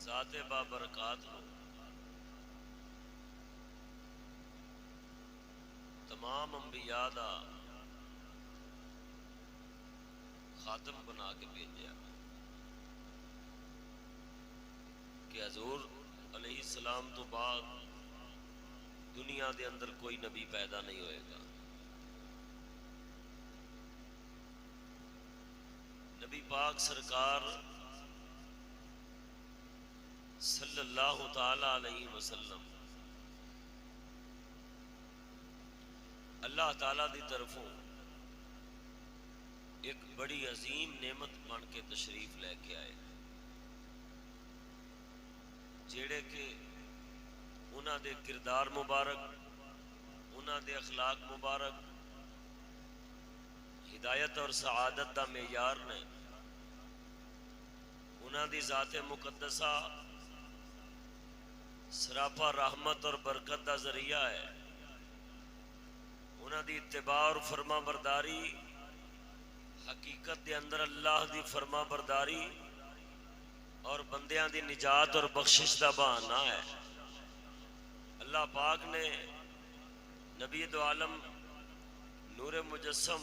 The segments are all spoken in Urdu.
ذات بابرکات ہو، تمام انبیاء دا خاتم بنا کے بھیجا کہ حضور علیہ السلام تو بعد دنیا دے اندر کوئی نبی پیدا نہیں ہوئے گا۔ نبی پاک سرکار صلی اللہ تعالی علیہ وسلم اللہ تعالی دی طرفوں ایک بڑی عظیم نعمت بن کے تشریف لے کے آئے، جیڑے کہ انہاں دے کردار مبارک، انہاں دے اخلاق مبارک ہدایت اور سعادت دا معیار نے، انہاں دی ذات مقدسہ سراپا رحمت اور برکت دا ذریعہ ہے، انہاں دی اتباع اور فرما برداری حقیقت دے اندر اللہ دی فرما برداری اور بندیاں دی نجات اور بخشش دا بہانہ ہے۔ اللہ پاک نے نبی دو عالم نور مجسم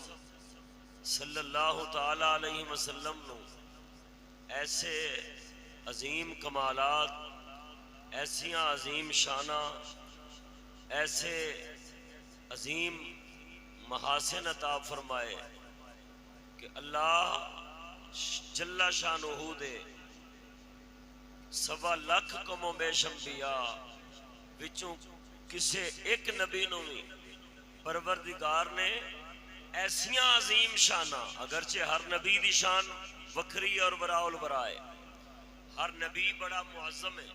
صلی اللہ تعالی علیہ وسلم نو ایسے عظیم کمالات، ایسیاں عظیم شانہ، ایسے عظیم محاسن عطا فرمائے کہ اللہ جل شانہ دے 1.25 لاکھ کم و بیش انبیاء وچوں کسے ایک نبی نو بھی پروردگار نے ایسیاں عظیم شانہ، اگرچہ ہر نبی دی شان وکری اور براء البراء ہے، ہر نبی بڑا معظم ہے،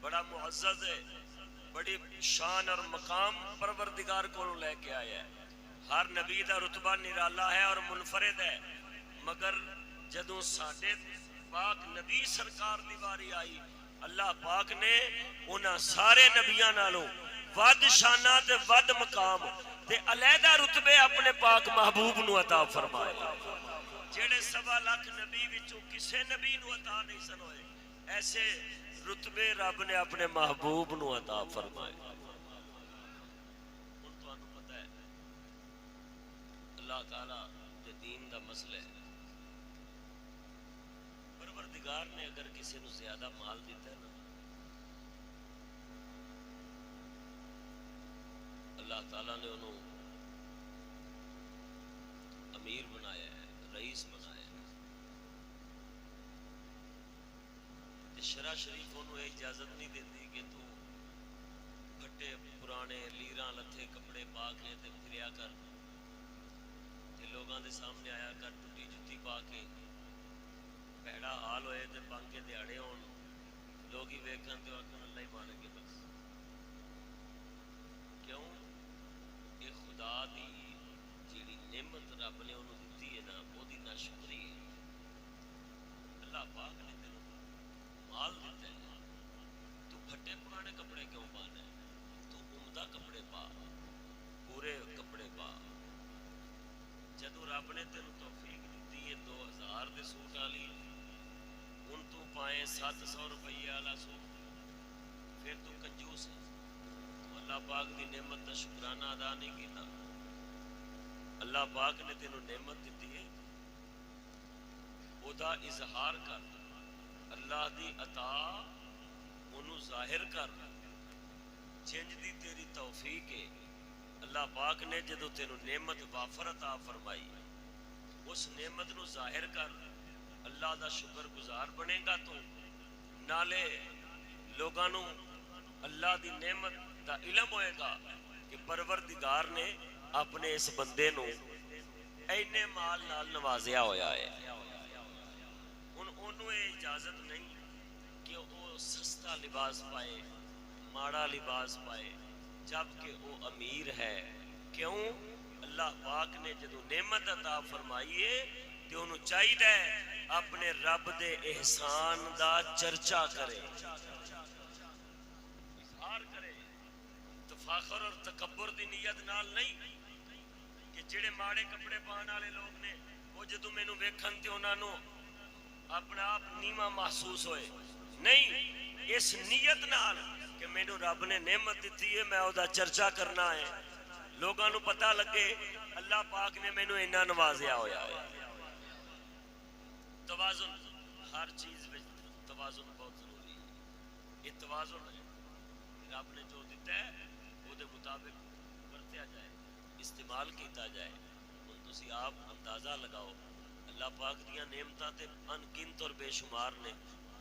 بڑا معزز ہے، بڑی شان اور مقام پروردگار کو لے کے آیا ہے، ہر نبی دا رتبہ نرالا ہے اور منفرد ہے، مگر جدوں ساڈے پاک نبی سرکار دی واری آئی، اللہ پاک نے انہاں سارے نبیاں نالوں ود شانہ تے ود مقام تے علیحدہ رتبے اپنے پاک محبوب نو عطا فرمائے، جیڑے 1.25 لاکھ نبی وچوں کسے نبی نو عطا نہیں سن ہوئے، ایسے رتبے رب نے اپنے محبوب نو عطا فرمائے۔ ہن تانوں پتہ ہے اللہ تعالی دے دین دا مسئلہ ہے، پروردگار نے اگر کسی نو زیادہ مال دیتا ہے نا، اللہ تعالیٰ نے انہوں امیر بنایا ہے، رئیس بنایا ہے، شرع شریف انہوں اجازت نہیں دیتی کہ تو پھٹے پرانے لیراں لتھے کپڑے پا کے تے پھریا کر تے لوگاں دے سامنے آیا کر ٹوٹی جتی پا کے، پیڑا حال ہوئے تے بانکے دیاڑے ہون، لوگ ہی ویکھن تے آکھن اللہ ہی مانے کے بس، کیوں؟ یہ خدا دی جیڑی نعمت رب نے انہوں دیتی ہے نا، وہ دی ناشکری ہے۔ اللہ پاک نے تینوں مال دیتا ہے، تو پھٹے پرانے کپڑے کیوں پانا ہے؟ تو عمدہ کپڑے پا، پورے کپڑے پا۔ جدو رب نے تینوں توفیق دیتی ہے 2000 دے سوٹ والی، ان تو پائیں 700 روپیے والا سوٹ، پھر تو کنجوس ہے، تو اللہ پاک دی نعمت دا شکرانہ ادا نہیں کیتا۔ اللہ پاک نے تینوں نعمت دیتی ہے، او دا اظہار کر، اللہ دی عطا انہوں ظاہر کر، جنج دی تیری توفیق ہے۔ اللہ پاک نے جدو تینوں نعمت وافر عطا فرمائی، اس نعمت نو ظاہر کر، اللہ دا شکر گزار بنے گا تو نالے لوگاں نو اللہ دی نعمت دا علم ہوئے گا کہ پروردگار نے اپنے اس بندے نو اینے مال نال نوازیا ہویا ہے۔ انہوں اجازت نہیں کہ وہ سستا لباس پائے، ماڑا لباس پائے، جبکہ وہ امیر ہے۔ کیوں؟ اللہ پاک نے جدو نعمت عطا فرمائی ہے تو انہوں چاہیے اپنے رب دے احسان دا چرچا کرے، اظہار کرے، تفاخر اور تکبر دی نیت نال نہیں کہ جڑے ماڑے کپڑے پان والے لوگ نے وہ جدو مینوں ویکھن تے انہاں نوں اپنا آپ نیواں محسوس ہوئے، نہیں اس نیت نال کہ مینوں رب نے نعمت دیتی ہے میں او دا چرچا کرنا ہے لوگاں نو پتہ لگے اللہ پاک نے مینوں اینا نوازیا ہویا ہے توازن ہر چیز میں توازن بہت ضروری ہے یہ توازن ہے رب نے جو دیتا ہے وہ دے مطابق برتیا جائے استعمال کیتا جائے ہن تسی آپ اندازہ لگاؤ اللہ پاک دیاں نعمتاں تے ان گنت اور بے شمار نے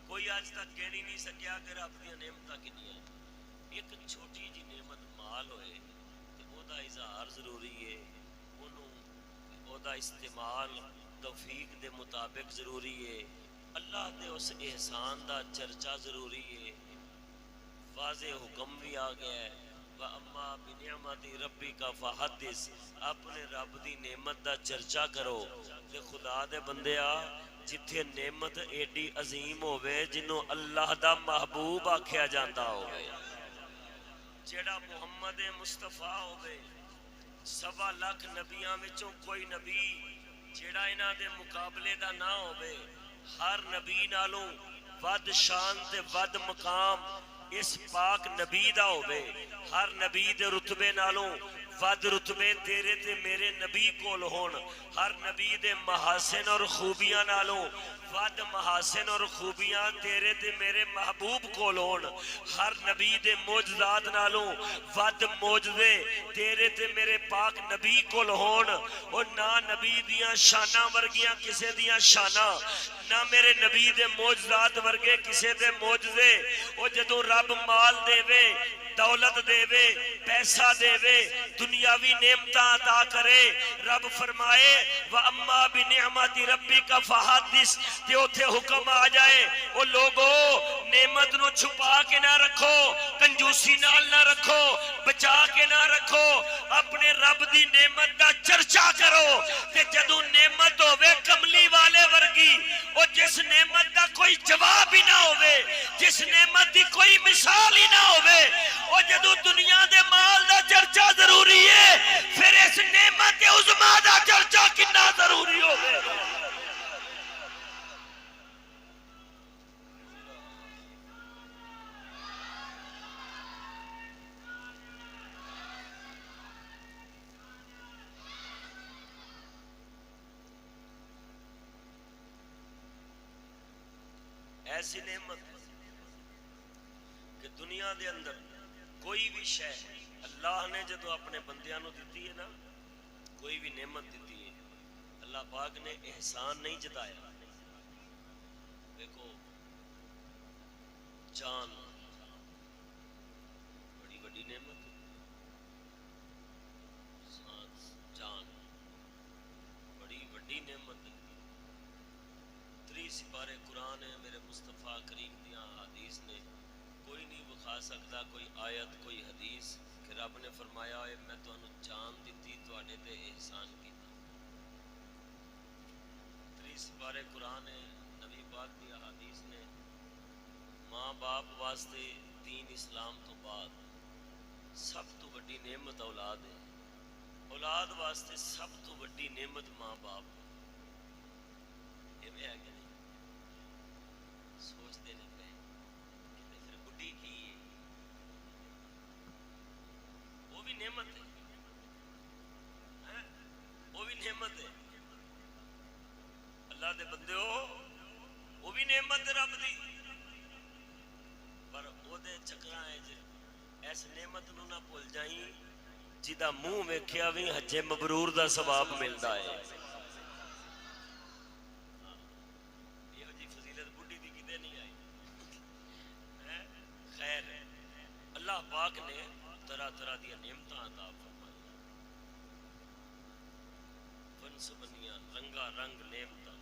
کوئی آج تک گن ہی نہیں سکیا کہ رب دیاں نعمتاں کنیاں ایک چھوٹی جی نعمت مال ہوئے تے او دا اظہار ضروری ہے اونوں او دا استعمال توفیق دے مطابق ضروری ہے اللہ دے اس احسان دا چرچا ضروری ہے واضح حکم بھی آ گیا ہے وَأَمَّا بِنِعْمَةِ رَبِّكَ فَحَدِّثْ اپنے رب دی نعمت دا چرچا کرو تے خدا دے بندیا جتھے نعمت ایڈی عظیم ہوئے جنہوں اللہ دا محبوب آکھیا جاتا ہوئے جیڑا محمد مصطفیٰ ہوئے 1.25 نبیاں وچوں کوئی نبی جیڑا انہاں دے مقابلے دا نہ ہوئے ہر نبی نالوں ود شان تے ود مقام اس پاک نبی دا ہوئے ہر نبی دے رتبے نالوں ود رتبے تیرے تے میرے نبی کول ہون ہر نبی دے محاسن اور خوبیاں نالوں ود محاسن اور خوبیاں تیرے تے میرے محبوب کول ہون ہر نبی دے معجزات نالوں ود معجزے تیرے تے میرے پاک نبی کول ہون اور نہ نبی دیاں شاناں ورگیاں کسے دیاں شاناں نہ میرے نبی دے معجزات ورگے کسے دے معجزے او جدوں رب مال دے وے دولت دے وے پیسہ دے وے دنیاوی نعمتاں عطا کرے رب فرمائے وَأَمَّا بِنِعْمَةِ رَبِّكَ فَحَدِّثْ تے اوتھے حکم آ جائے او لوگو نعمت نو چھپا کے نہ رکھو کنجوسی نال نہ رکھو بچا کے نہ رکھو اپنے رب دی نعمت دا چرچا کرو تے جدوں نعمت ہوے کملی والے ورگی او جس نعمت دا کوئی جواب ہی نہ ہوے جس نعمت دی کوئی مثال ہی نہ ہوے او جدوں دنیا دے مال دا چرچا ضروری ہے پھر اس نعمت عظما دا چرچا کتنا ضروری ہوے ایسی نعمت کہ دنیا دے اندر کوئی بھی شے اللہ نے جدو اپنے بندیاں نو دیتی ہے نا کوئی بھی نعمت دیتی ہے اللہ پاک نے احسان نہیں جتایا دیکھو جان بڑی بڑی نعمت سانس جان بڑی بڑی نعمت 3 سپارے قرآن ہے میرے مصطفیٰ کریم دیاں حدیث نے کوئی نہیں بخا سکتا کوئی آیت کوئی حدیث کہ رب نے فرمایا ہے میں تو انہوں جان دیتی تو آنے دے احسان کیتا 3 سپارے قرآن ہے نبی پاک دی حدیث نے ماں باپ واسطے دین اسلام تو بعد سب تو بڑی نعمت اولاد ہے اولاد واسطے سب تو بڑی نعمت ماں باپ یہ میں ہے کہ نہیں سوچتے نہیں پہ کہ پھر بڑی کی ہے وہ بھی نعمت ہے وہ بھی نعمت ہے اللہ دے بندے ہو وہ بھی نعمت ہے رب دی پر وہ دے چکرہ ہے جے ایس نعمت نو نہ بھول جائیں جیدہ منہ ویکھیا بھی حج مبرور دا ثواب ملدا ہے یہ جی فضیلت بڈھی دی کدے نہیں آئی خیر اللہ پاک نے طرح طرح دی نعمتاں عطا فرمائی فنس بنیاں رنگا رنگ نعمتاں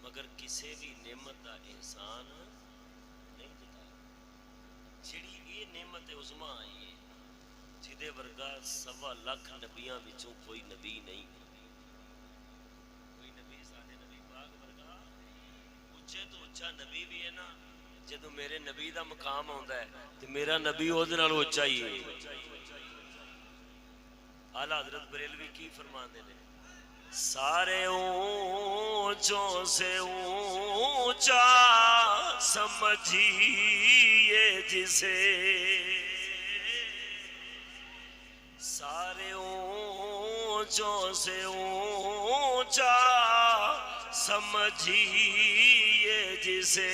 مگر کسے بھی نعمت دا احسان نہیں جتایا جڑی یہ نعمت عظما آئی ہے جدے ورگا 1.25 لاکھ نبیاں وچوں کوئی نبی نہیں کوئی نبی ساڈے نبی پاک ورگا اونچے تو اونچا نبی بھی ہے نا جدوں میرے نبی دا مقام آندا ہے تے میرا نبی اودے نال اونچا ہی ہے اعلیٰ حضرت بریلوی کی فرماندے نے سارے اونچوں سے اونچا سمجھیے جسے، سارے اونچوں سے اونچا سمجھیے جسے،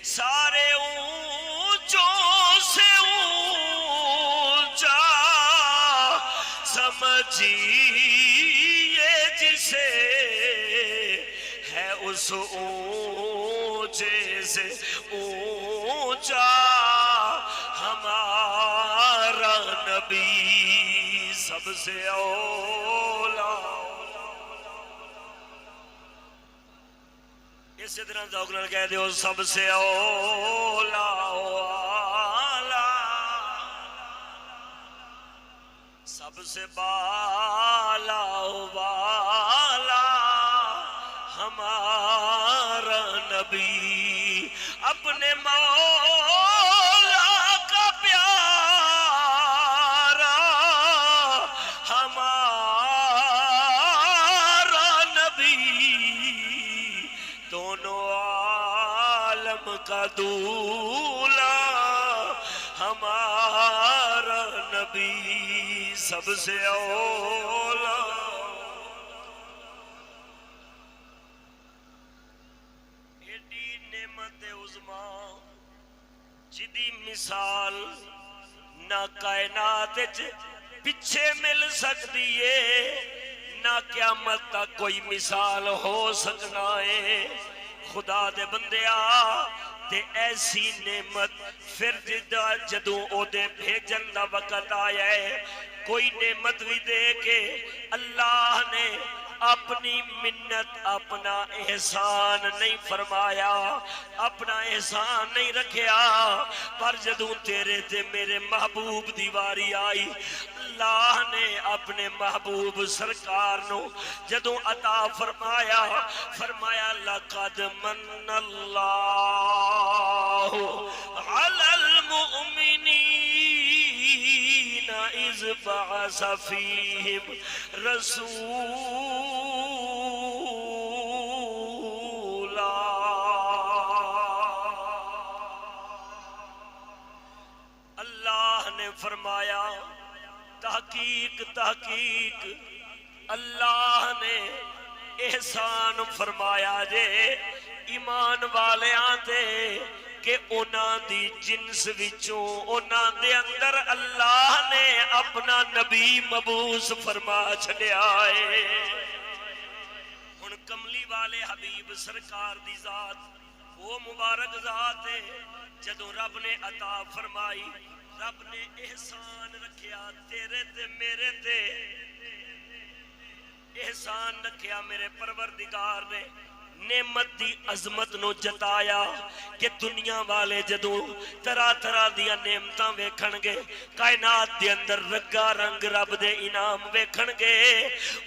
سارے اونچوں سے اونچا سمجھیے جسے، ہے اس اونچے سے اونچا ہمارا نبی سب سے اولا۔ اسی طرح ذوق نال کہہ دیو سب سے اولا والا، سب سے بالا والا ہمارا نبی، اپنے مولا کا پیارا ہمارا نبی، دونوں عالم کا دولا ہمارا نبی سب سے اولا۔ ایڈی نعمت عظما جدی مثال نہ کائنات پیچھے مل سکتی ہے، نہ قیامت تک کوئی مثال ہو سکنا ہے۔ خدا دے بندیا تے ایسی نعمت پھر جدوں او دے بھیجن دا وقت آیا ہے، کوئی نعمت بھی دے کے اللہ نے اپنی منت اپنا احسان نہیں فرمایا، اپنا احسان نہیں رکھیا، پر جدوں تیرے تے میرے محبوب دی واری آئی، اللہ نے اپنے محبوب سرکار نو جدوں عطا فرمایا، فرمایا لقد من اللہ علی المؤمنین اذ بعث فیہم رسولا۔ اللہ نے فرمایا تحقیق تحقیق اللہ نے احسان فرمایا جے ایمان والے آتے کہ انہاں دی جنس وچوں انہاں دے اندر اللہ نے اپنا نبی مبعوث فرما چھڑیا ہے۔ ہن کملی والے حبیب سرکار دی ذات وہ مبارک ذات ہے، جدوں رب نے عطا فرمائی، رب نے احسان رکھیا تیرے تے میرے تے، احسان رکھیا میرے پروردگار نے، نعمت دی عظمت نو جتایا کہ دنیا والے جدوں طرح طرح دیا نعمتاں ویکھن گے، کائنات دے اندر رنگا رنگ رب دے انعام ویکھن گے،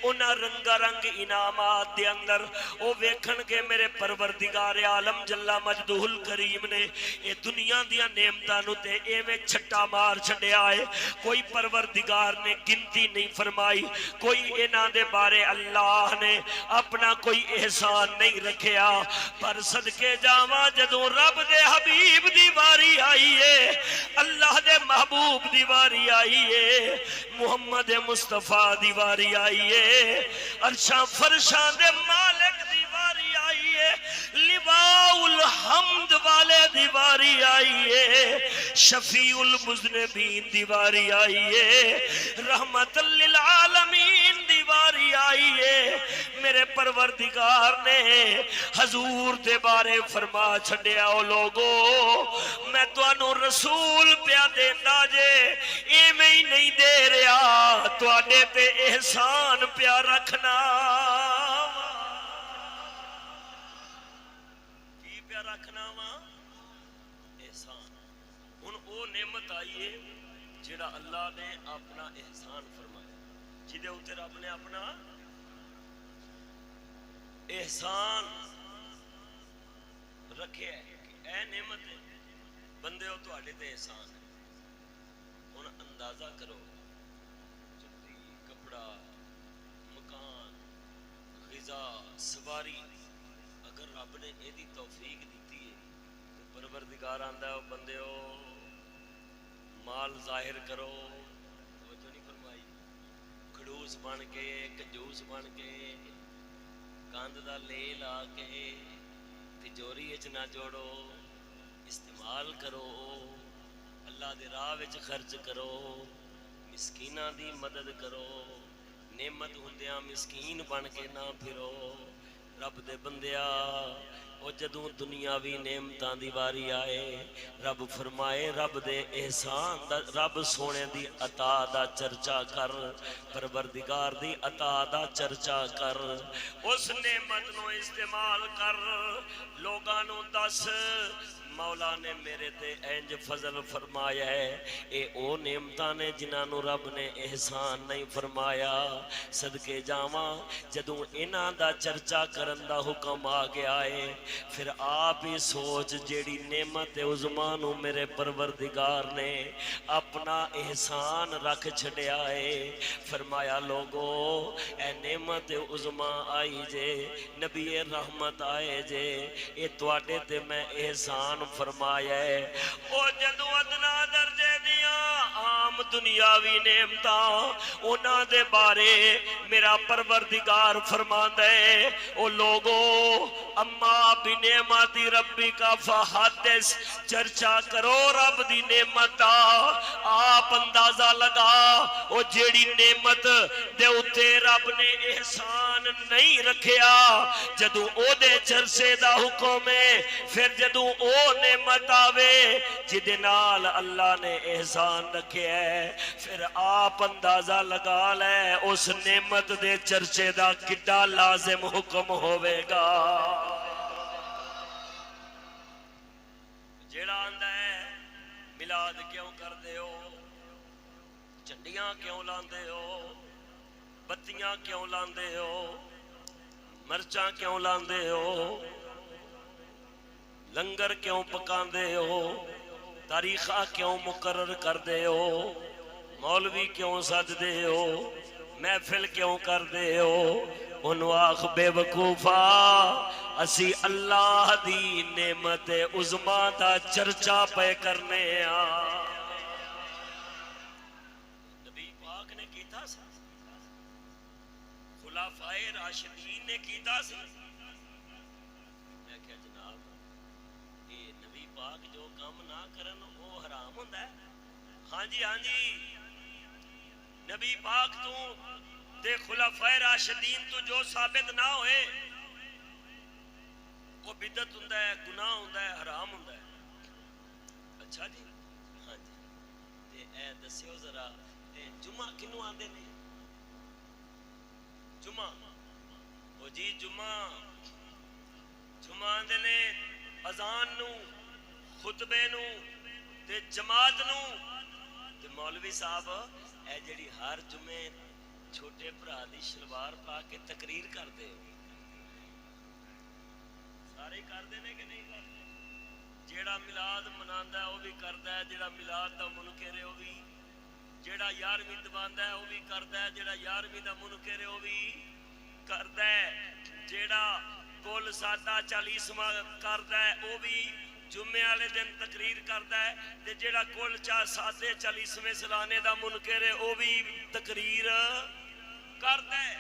انہاں رنگا رنگ انعامات دے اندر او ویکھن گے میرے پروردگار عالم جل مجدہ الکریم نے اے دنیا دیا نعمتاں نو تے ایویں چھٹا مار چھڈیا ہے، کوئی پروردگار نے گنتی نہیں فرمائی، کوئی انہاں دے بارے اللہ نے اپنا کوئی احسان نہیں رکھیا، پر صدقے جاواں جدوں رب دے حبیب دی واری آئی ہے، اللہ دے محبوب دی واری آئی ہے، محمد مصطفیٰ دی واری آئی ہے، عرشاں فرشاں دے مالک دی واری آئی ہے، لواء الحمد والے دی واری آئی ہے، شفیع المذنبین دی واری آئی ہے، رحمت للعالمین دی واری آئی ہے، میرے پروردگار نے حضور دے بارے فرما چھڑیا او لوگو میں توانو رسول پیا دیندا جے ایویں ہی نہیں دے رہا، تواڈے تے احسان پیا رکھنا۔ کی پیا رکھنا وا؟ احسان۔ ہن او نعمت آئی ہے جڑا اللہ نے اپنا احسان فرمایا، جدے اوتے رب نے اپنا احسان رکھے ہے کہ اے نعمت ہے بندے ہو تو آڑے تے احسان ہے۔ ہن اندازہ کرو جتی کپڑا مکان فضا سواری اگر رب نے یہ توفیق دیتی ہے تو پروردگار آندا ہے بندیو مال ظاہر کرو، توجہ نہیں فرمائی، کھڑوس بن کے کنجوس بن کے کاند دا لے لا کے تجوری وچ نہ جوڑو، استعمال کرو، اللہ دے راہ وچ خرچ کرو، مسکیناں دی مدد کرو، نعمت ہوندیاں مسکین بن کے نہ پھرو۔ رب دے بندیا او جدوں دنیاوی نعمتاں دی واری آئے رب فرمائے رب دے احسان دا، رب سونے دی عطا دا چرچا کر، پروردگار دی عطا دا چرچا کر، اس نعمت نو استعمال کر، لوگاں نو دس مولا نے میرے تے انج فضل فرمایا ہے، اے او نعمتاں نے جنہاں نو رب نے احسان نہیں فرمایا۔ صدقے جاواں جدوں انہاں دا چرچا کرن دا حکم آ گیا ہے پھر آپ ہی سوچ جیڑی نعمت عظما نو میرے پروردگار نے اپنا احسان رکھ چھڑیا ہے، فرمایا لوگو اے نعمت عظما آئی جے، نبی رحمت آئے جے، اے تواڈے تے میں احسان فرمایا ہے۔ او جدو ادنا درجے دیاں عام دنیاوی نعمتاں انہاں دے بارے میرا پروردگار فرماندا ہے او لوگو اما بنعمت ربی کا فحدث، چرچا کرو رب دی نعمت آپ اندازہ لگا او جیڑی نعمت دے اتے رب نے احسان نہیں رکھیا جدو او دے چرچے دا حکم ہے، پھر جدو او نعمت آوے جدے نال اللہ نے احسان رکھے ہے پھر آپ اندازہ لگا لے اس نعمت دے چرچے دا کڈا لازم حکم ہوئے گا۔ جیڑا آندہ ہے ملاد کیوں کر دے ہو، چنڈیاں کیوں لاندے ہو، بتیاں کیوں لاندے ہو، مرچاں کیوں لاندے ہو، لنگر کیوں پکاندے ہو، تاریخہ کیوں مقرر کر دے ہو، مولوی کیوں سج دے ہو، محفل کیوں کر دے ہو، انہوں آخ بے وقوفا اسی اللہ دی نعمت عظما دا چرچا پہ کرنے نبی پاک نے کیتا سی، خلافائے راشدین نے کیتا سی، میں کہا جناب یہ نبی پاک جو کام نہ کرن وہ حرام ہوندہ ہے؟ ہاں جی نبی پاک تو تے خلافائے راشدین تو جو ثابت نہ ہوئے وہ بدعت ہوندہ ہے، گناہ ہوندہ ہے، حرام ہوندہ ہے۔ اچھا جی ہاں جی تے اے دسیو ذرا جمعہ کنوں آندے نے؟ جمعہ وہ جی جمعہ آندے نے اذان نو، خطبے نو تے جماعت نو تے مولوی صاحب اے جڑی ہر جمعے چھوٹے بھرا دی شلوار پا کے تقریر کر دے سارے کر دے نے کہ نہیں کرتے؟ جیڑا میلاد مناندا ہے وہ بھی کردا ہے، جیڑا میلاد دا منکر ہے وہ بھی، جیڑا 11ویں دباندا ہے وہ بھی کردا ہے، جیڑا 11ویں دا منکر ہے وہ بھی کردا ہے، جیڑا کل سادہ 40واں کردا ہے وہ بھی جمعے والے دن تقریر کردا ہے، تے جیڑا کل سادے 40ویں سلانے دا منکر ہے وہ بھی تقریر کردا ہے۔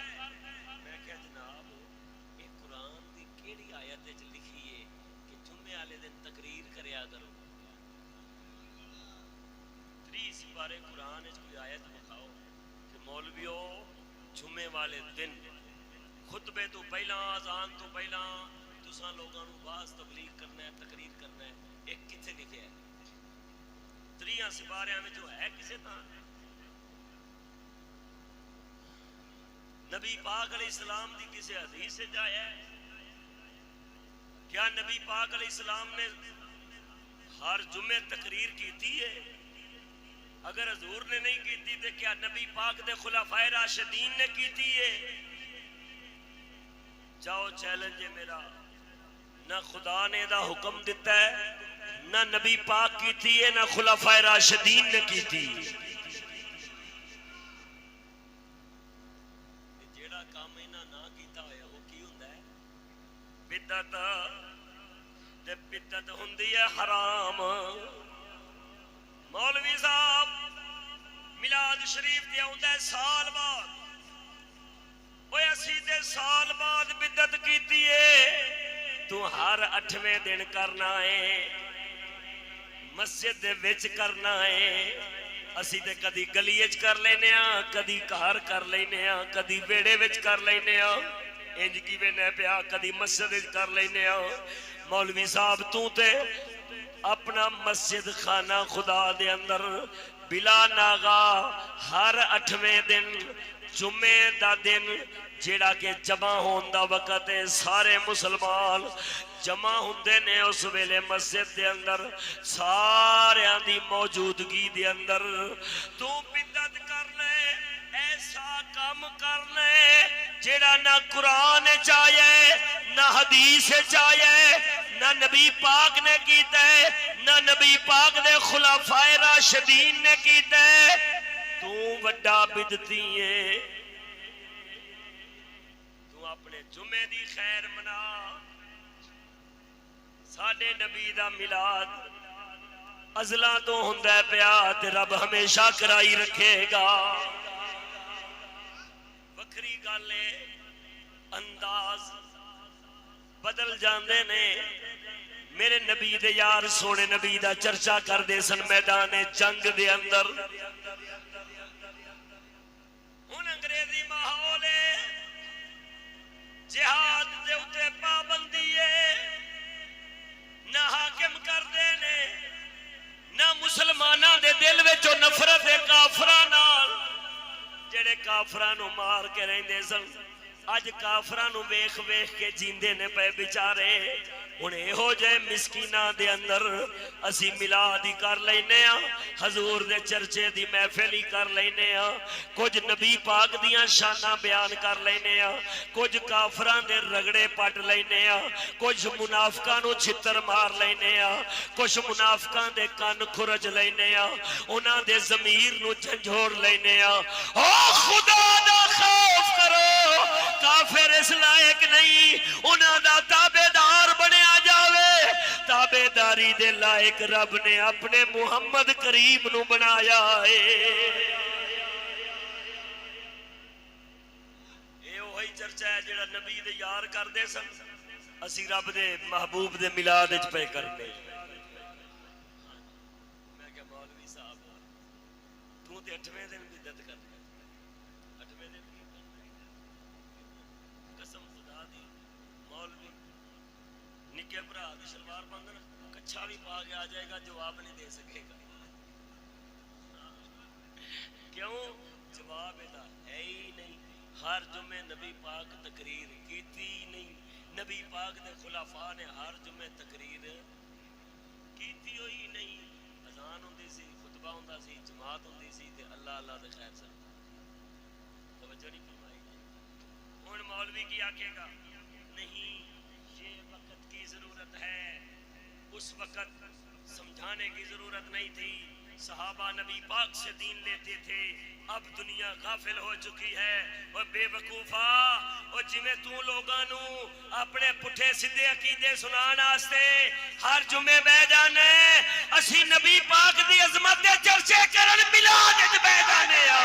میں کہا جناب یہ قرآن دی کیڑی آیت وچ لکھی ہے کہ جمعے والے دن تقریر کریا کرو؟ 3 سپارے قرآن وچ کوئی آیت بتاؤ کہ مولویو جمعے والے دن خطبے تو پہلا اذان تو پہلا تساں لوگاں نوں واز تبلیغ کرنا ہے، تقریر کرنا ہے، ایک کتنے لکھیا ہے؟ 3 سپاریاں میں جو ہے کسے طرح نبی پاک علیہ السلام دی کسی حدیث سے جایا ہے؟ کیا نبی پاک علیہ السلام نے ہر جمعے تقریر کیتی ہے؟ اگر حضور نے نہیں کیتی تو کیا نبی پاک دے خلفائے راشدین نے کیتی ہے؟ جاؤ چیلنج ہے میرا، نہ خدا نے دا حکم دیتا ہے، نہ نبی پاک کیتی ہے، نہ خلفائے راشدین نے کیتی۔ جیڑا کام انہاں نہ کیتا ہویا وہ کی بدعت تے بدعت ہوندی ہے حرام. مولوی صاحب میلاد شریف تے آوندا ہے سال بعد. اوے اسی تے سال بعد بدعت کیتی ہے. تو ہر 8ویں دن کرنا ہے, مسجد دے وچ کرنا ہے. اسی تے کدی گلی وچ کر لینے ہاں, کدی گھر کر لینے ہاں, کدی ویڑے وچ کر لینے ہاں. انج کیویں نہ پیا کدی مسجد وچ کر لینے ہاں. مولوی صاحب تو تے اپنا مسجد خانہ خدا دے اندر بلا ناغا ہر 8ویں دن جمعے دا دن جیڑا کہ جمع ہون دا وقت ہے, سارے مسلمان جمع ہوندے نے اس ویلے مسجد دے اندر ساریاں دی موجودگی دے اندر. تو بدعت کر لے, ایسا کام کر لے جیڑا نہ قرآن چاہیے نہ حدیث چاہیے نہ نبی پاک نے کیتا ہے نہ نبی پاک نے خلفائے راشدین نے کیتا ہے. تو وڈا بدعتی ہے. تو اپنے جمعے دی خیر منا. ساڈے نبی دا میلاد ازلاں تو ہوندا ہے پیا تے رب ہمیشہ کرائی رکھے گا. وکری گل ہے انداز بدل جاندے نے. میرے نبی دے یار سونے نبی دا چرچا کر دے سن میدان جنگ دے اندر. ہن انگریزی ماحول ہے, جہاد دے اتے پابندی ہے, نہ حاکم کردے نے نہ مسلماناں دے دل وچوں نفرت ہے کافراں نال جڑے کافراں نو مار کے رہندے سن. اج کافراں نو ویکھ ویکھ کے جیندے نے پے بیچارے. ہن ایہو جے مسکیناں دے اندر اسی میلاد ہی کر لینے ہاں, حضور دے چرچے دی محفل ہی کر لینے ہاں, کچھ نبی پاک دیاں شاناں بیان کر لینے ہاں, کچھ کافراں دے رگڑے پٹ لینے ہاں, کچھ منافقاں نو چھتر مار لینے ہاں, کچھ منافقاں دے کان کھرج لینے ہاں, انہاں دے ضمیر نو جھنجھوڑ لینے ہاں. او خدا دا خوف کرو, کافر اس لائق نہیں انہاں دا تابعدار بنیا جاوے. تابعداری دے لائق رب نے اپنے محمد کریم نو بنایا ہے. اے وہی چرچا ہے جڑا نبی دے یار کردے سن, اسی رب دے محبوب دے میلاد وچ پے کرتے. میں کہ مولوی صاحب تو تے 8ویں دن بدعت کر دے. 8ویں دن کی قسم خدا دی مولوی نکے بھرا دی شلوار بندن کچھا بھی پا کے آ جائے گا جواب نہیں دے سکے گا. کیوں؟ جواب ادا ہے ہی نہیں. ہر جمعے نبی پاک تقریر کیتی نہیں, نبی پاک دے خلفاء نے ہر جمعے تقریر کیتی ہوئی نہیں. اذان ہوندی سی, خطبہ ہوندا سی, جماعت ہوندی سی تے اللہ اللہ دے خیر سن. توجہ نہیں فرمائی. ہن مولوی کی آکھے گا نہیں یہ وقت کی ضرورت ہے, اس وقت سمجھانے کی ضرورت نہیں تھی. صحابہ نبی پاک سے دین لیتے تھے, اب دنیا غافل ہو چکی ہے. اور بے وقوفا اور جویں تو لوگاں نو اپنے پٹھے سیدھے عقیدے سنان واسطے ہر جمعے بہ جانے, اسی نبی پاک دی عظمت دے چرچے کرن میلاد وچ بہ جانے آ.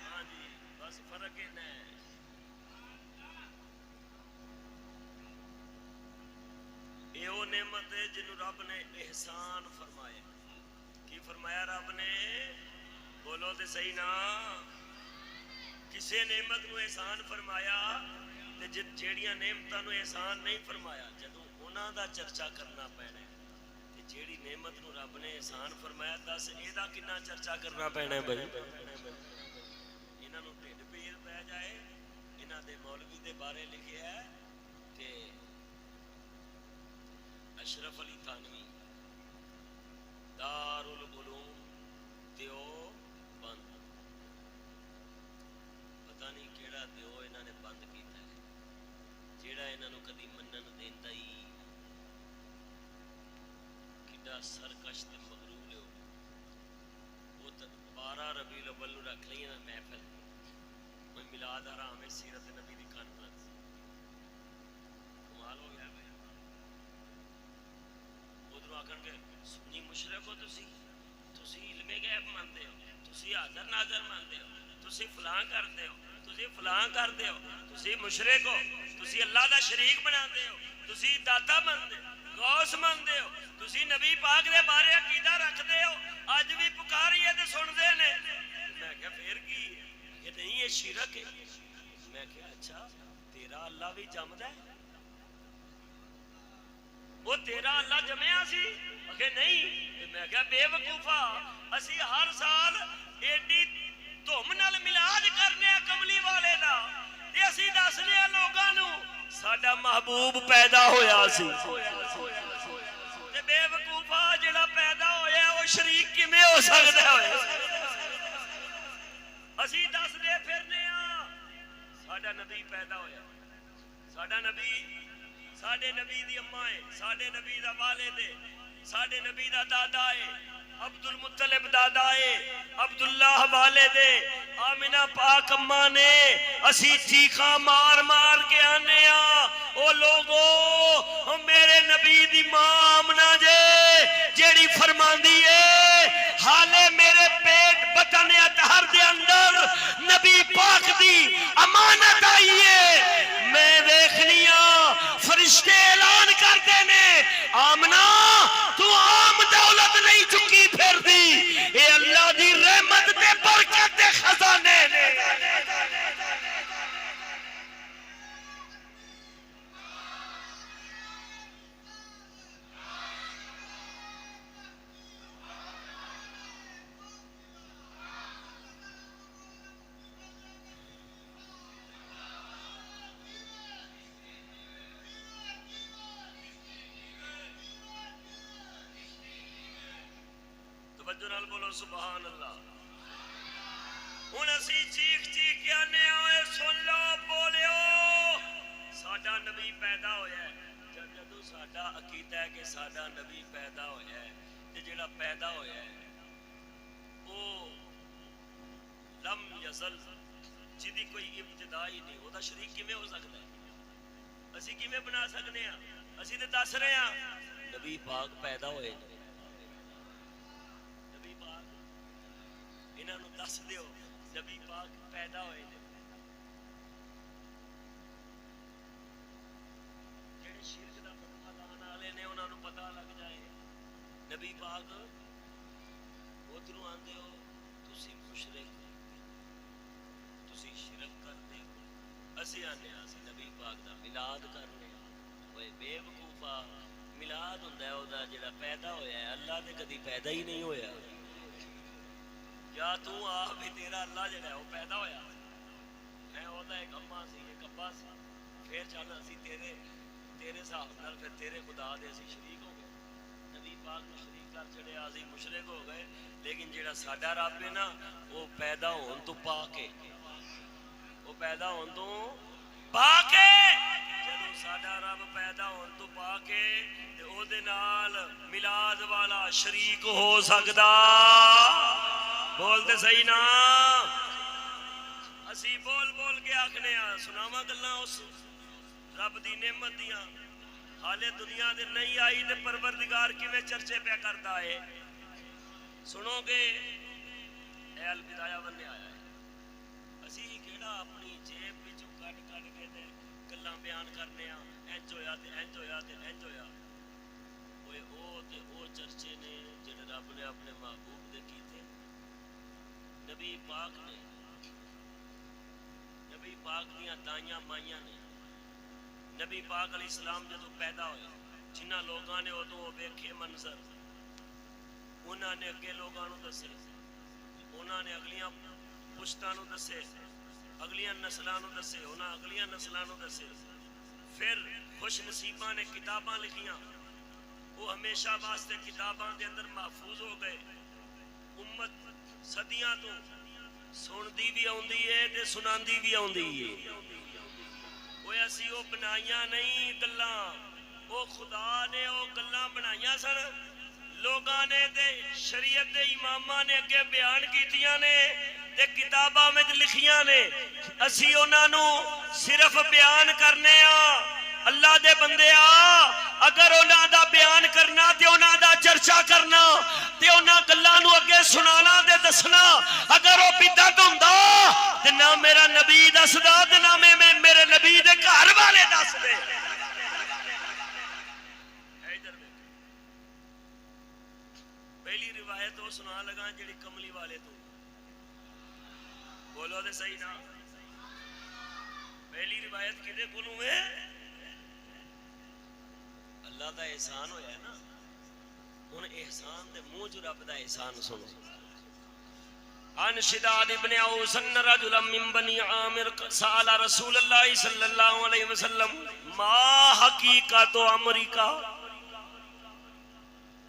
ہاں جی بس فرق ہے نا. اے او نعمت ہے جنوں رب نے احسان فرمایا. کی فرمایا رب نے؟ بولو تے صحیح نا. کسے نعمت نو احسان فرمایا تے جیڑیاں نعمتاں نو احسان نہیں فرمایا جدوں انہاں دا چرچا کرنا پینا تے جیڑی نعمت نو رب نے احسان فرمایا دس اے دا کنا چرچا کرنا پینا ہے بھائی. انہاں نو ڈھڈ پیر پہ جائے. انہاں دے مولوی دے بارے لکھیا ہے کہ اشرف علی تھانوی دار العلوم دیو بند, پتہ نہیں کیڑا دیو انہاں نے بند کیتا ہے جیڑا انہاں نو کدی منن دیندا ہی. کڈا سرکش تے مغرور ہو. وہ 12 ربیع الاول نو رکھ لئی نا محفل, کوئی میلاد حرام ہے, سیرت نبی دی کانفرنس آخن گے سنی مشرک ہو تسی علم غیب مانتے ہو, تسی حاضر ناظر مانتے ہو, تسی فلاں کرتے ہو, تسی فلاں کرتے ہو, تسی مشرک ہو, تسی اللہ دا شریک بناتے ہو, تسی داتا مانتے ہو, غوث مانتے ہو, تسی نبی پاک دے بارے عقیدہ رکھتے ہو, اج بھی پکاریے تے سنتے نے. میں کہا پھر کی یہ نہیں, یہ شرک ہے. میں کہا اچھا تیرا اللہ بھی جمد ہے, وہ تیرا اللہ جمیا سی کہ نہیں؟ میں کہا بے وقوفا اسی ہر سال ایڈی دھوم نال ملاد کرنے کملی والے دا تے اسی دسنے لوگاں نو ساڈا محبوب پیدا ہویا سی. تے بے وقوفا جڑا پیدا ہویا وہ شریک کیویں ہو سکدا ہے؟ اسی دسدے پھرنے ہاں ساڈا نبی پیدا ہویا, ساڈا نبی ساڈے نبی دی اماں ہے, ساڈے نبی دا والد ہے, ساڈے نبی دا دادا ہے, عبد المطلب دادا ہے, عبداللہ والد ہے, آمنہ پاک اماں نے. اسی چیخاں مار مار کے آنے ہاں او لوگو میرے نبی دی ماں آمنہ جے جیڑی فرماندی ہے حالے میرے پیٹ بطن اطہر دے اندر نبی پاک دی امانت آئی ہے. میں دیکھنیاں فرشتے اعلان کرتے نے آمنہ تو عام دولت نہیں چکی پھر دی, اے اللہ دی رحمت تے برکت دے خزانے نے. بولو سبحان اللہ. ہوں اسی چیخ چیخ کے آنے ہوئے سن لو بولو ساڈا نبی پیدا ہویا ہے. جدو ساڈا عقیدہ ہے کہ ساڈا نبی پیدا ہویا ہے تے جڑا پیدا ہویا ہے وہ لم یزل جدی کوئی ابتدا ہی نہیں, وہ دا شریک کیویں ہو سکتا ہے؟ اسی کیویں بنا سکنے ہاں؟ اسی تے دس رہے ہاں نبی پاک پیدا ہوئے, انہاں نوں دس دیو نبی پاک پیدا ہوئے نے. جڑے شرک دا فتوی لانے والے نے انہاں نوں پتہ لگ جائے نبی پاک ادھروں آندے ہو تسی مشرک تسی شرک کرتے ہو, اسی آنے اسی نبی پاک دا میلاد کرنے. اوے بے وقوفا میلاد ہوندا ہے او دا جڑا پیدا ہویا ہے, اللہ تے کدی پیدا ہی نہیں ہویا. یا تو آ بھی تیرا اللہ جڑا ہے وہ پیدا ہویا, میں او دا ایک اماں سی ایک ابا سی, پھر چل اسی تیرے حساب نال پھر تیرے خدا دے اسی شریک ہو گئے, نبی پاک نو شریک کر چھڑے اسی مشرک ہو گئے. لیکن جڑا ساڈا رب ہے نا وہ پیدا ہون تو پا کے, وہ پیدا ہون تو پا کے, جدوں ساڈا رب پیدا ہون تو پا کے تے او دے نال میلاد والا شریک ہو سکدا؟ بولتے صحیح نا. اسی بول بول کے آکھنے ہاں سناواں گلاں اس رب دی نعمت دیاں, حالے دنیا دے نہیں آئی تے پروردگار کیویں چرچے پہ کردا ہے. سنو گے اے البدایہ ون آیا ہے, اسی کیڑا اپنی جیب وچوں کڈ کڈ کے تے گلاں بیان کرنے ہاں انج ہویا تے انج ہویا تے انج ہویا. اوے او تے او چرچے نے جڑے رب نے اپنے محبوب دے کیتے. نبی پاک نے نبی پاک دیاں دائیاں مائیاں نے نبی پاک علیہ السلام جدو پیدا ہوئے جنہ لوگاں نے ادو ویکھے منظر انہاں نے اگے لوگاں نو دسے, انہاں نے اگلیاں پشتاں نو دسے, اگلیاں نسلاں نو دسے, انہاں اگلیاں نسلاں نو دسے. پھر خوش نصیباں نے کتاباں لکھیاں, وہ ہمیشہ واسطے کتاباں دے اندر محفوظ ہو گئے. امت صدیاں تو سندی بھی آندی ہے تے سناندی بھی آندی ہے. وہ اسی وہ بنائیاں نہیں گلاں, وہ خدا نے وہ گلاں بنائیاں سن لوگاں نے تے شریعت دے اماماں نے اگے بیان کیتیاں نے تے کتاباں وچ لکھیاں نے. اسی انہاں نو صرف بیان کرنے آ. اللہ دے بندے آ, اگر انہاں دا بیان کرنا تے انہاں دا چرچا کرنا تے انہاں گلاں نو اگے سنانا تے دسنا اگر وہ بدعت ہوندا تے نہ میرا نبی دسدا تے نہ میرے نبی دے گھر والے دس دے پہلی روایت وہ سنا لگا جڑی کملی والے تو بولو دے صحیح نا پہلی روایت کدے کولوں ہے اللہ دا احسان ہویا ہے نا ان احسان دے منہ جو رب دا احسان سنو عن شداد ابن اوس ان رجلا من بني عامر سأل رسول اللہ صلی اللہ علیہ وسلم ما حقیقت امریکہ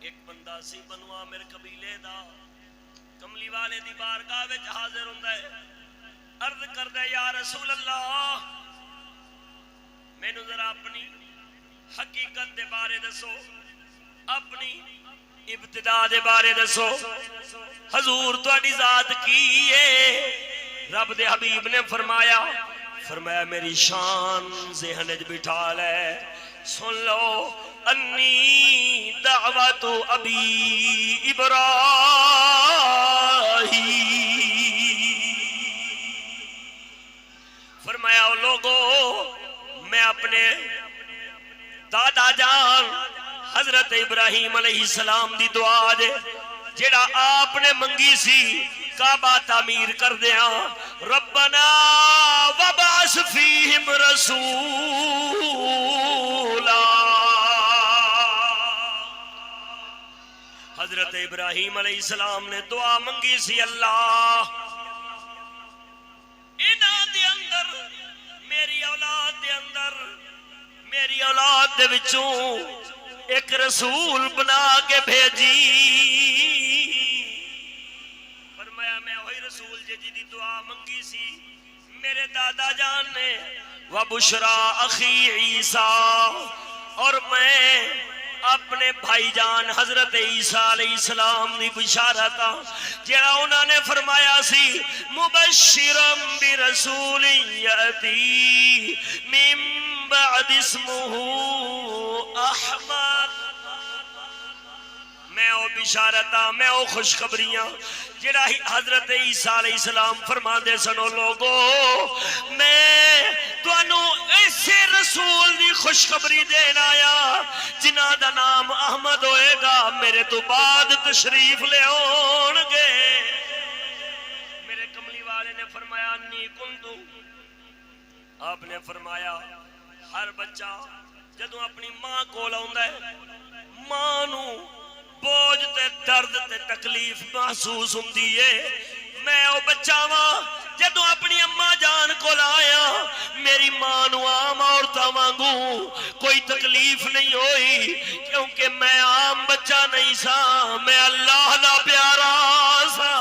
ایک بندہ سی بنو عامر قبیلے دا کملی والے دی بارگاہ وچ حاضر ہوندا ہے عرض کردا ہے یا رسول اللہ مینوں ذرا اپنی حقیقت دے بارے دسو اپنی ابتدا دے بارے دسو حضور تہاڈی ذات کی ہے رب دے حبیب نے فرمایا میری شان ذہن وچ بٹھا لے سن لو انی دعوت ابی ابراہیم فرمایا او لوگو میں اپنے دادا جان حضرت ابراہیم علیہ السلام دی دعا دے جڑا آپ نے منگی سی کعبہ تعمیر کر دیا ربنا وبعث فیہم رسولا حضرت ابراہیم علیہ السلام نے دعا منگی سی اللہ انہاں دے اندر میری اولاد دے اندر میری اولاد دے وچوں ایک رسول بنا کے بھیجی فرمایا میں وہی رسول جی دی دعا منگی سی میرے دادا جان نے وبشرا اخی عیسیٰ اور میں اپنے بھائی جان حضرت عیسیٰ علیہ السلام دی بشارت جڑا انہوں نے فرمایا سی مبشرا برسول یاتی من بعد اسمہ احمد میں او بشارتاں میں او خوشخبریاں جڑا حضرت عیسیٰ علیہ السلام فرما دے سنو لوگو میں تانوں ایسے رسول دی خوشخبری دین آیا جنہاں دا نام احمد ہوئے گا میرے تو بعد تشریف لے آن گے میرے کملی والے نے فرمایا انی کنتو آپ نے فرمایا ہر بچہ جدوں اپنی ماں کول آوندا ہے ماں نو بوجھ تے درد تے تکلیف محسوس ہوندی ہے میں او بچہ واں جدوں اپنی اماں جان کول آیا میری ماں نو عام عورتاں وانگوں کوئی تکلیف نہیں ہوئی کیونکہ میں عام بچہ نہیں سا میں اللہ دا پیارا سا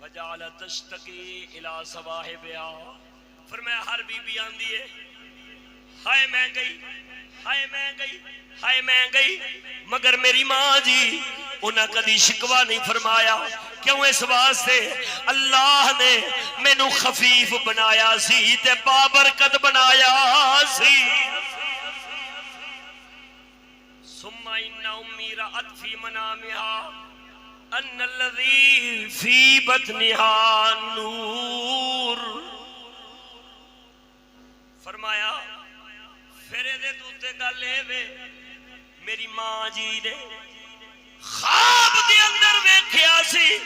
وجعل تشتکی الى صواحبها فرمایا ہر بی بی آندی ہے ہائے میں گئی ہائے میں گئی ہائے میں گئی مگر میری ماں جی انہاں کدی شکوا نہیں فرمایا کیوں اس واسطے اللہ نے مینوں خفیف بنایا سی تے بابرکت بنایا سی ثم ان امی رأت فی منامها ان الذی فی بطنها نور فرمایا پھر دے دوتے گل اے میری ماں جی نے خواب دے اندر ویکھیا سی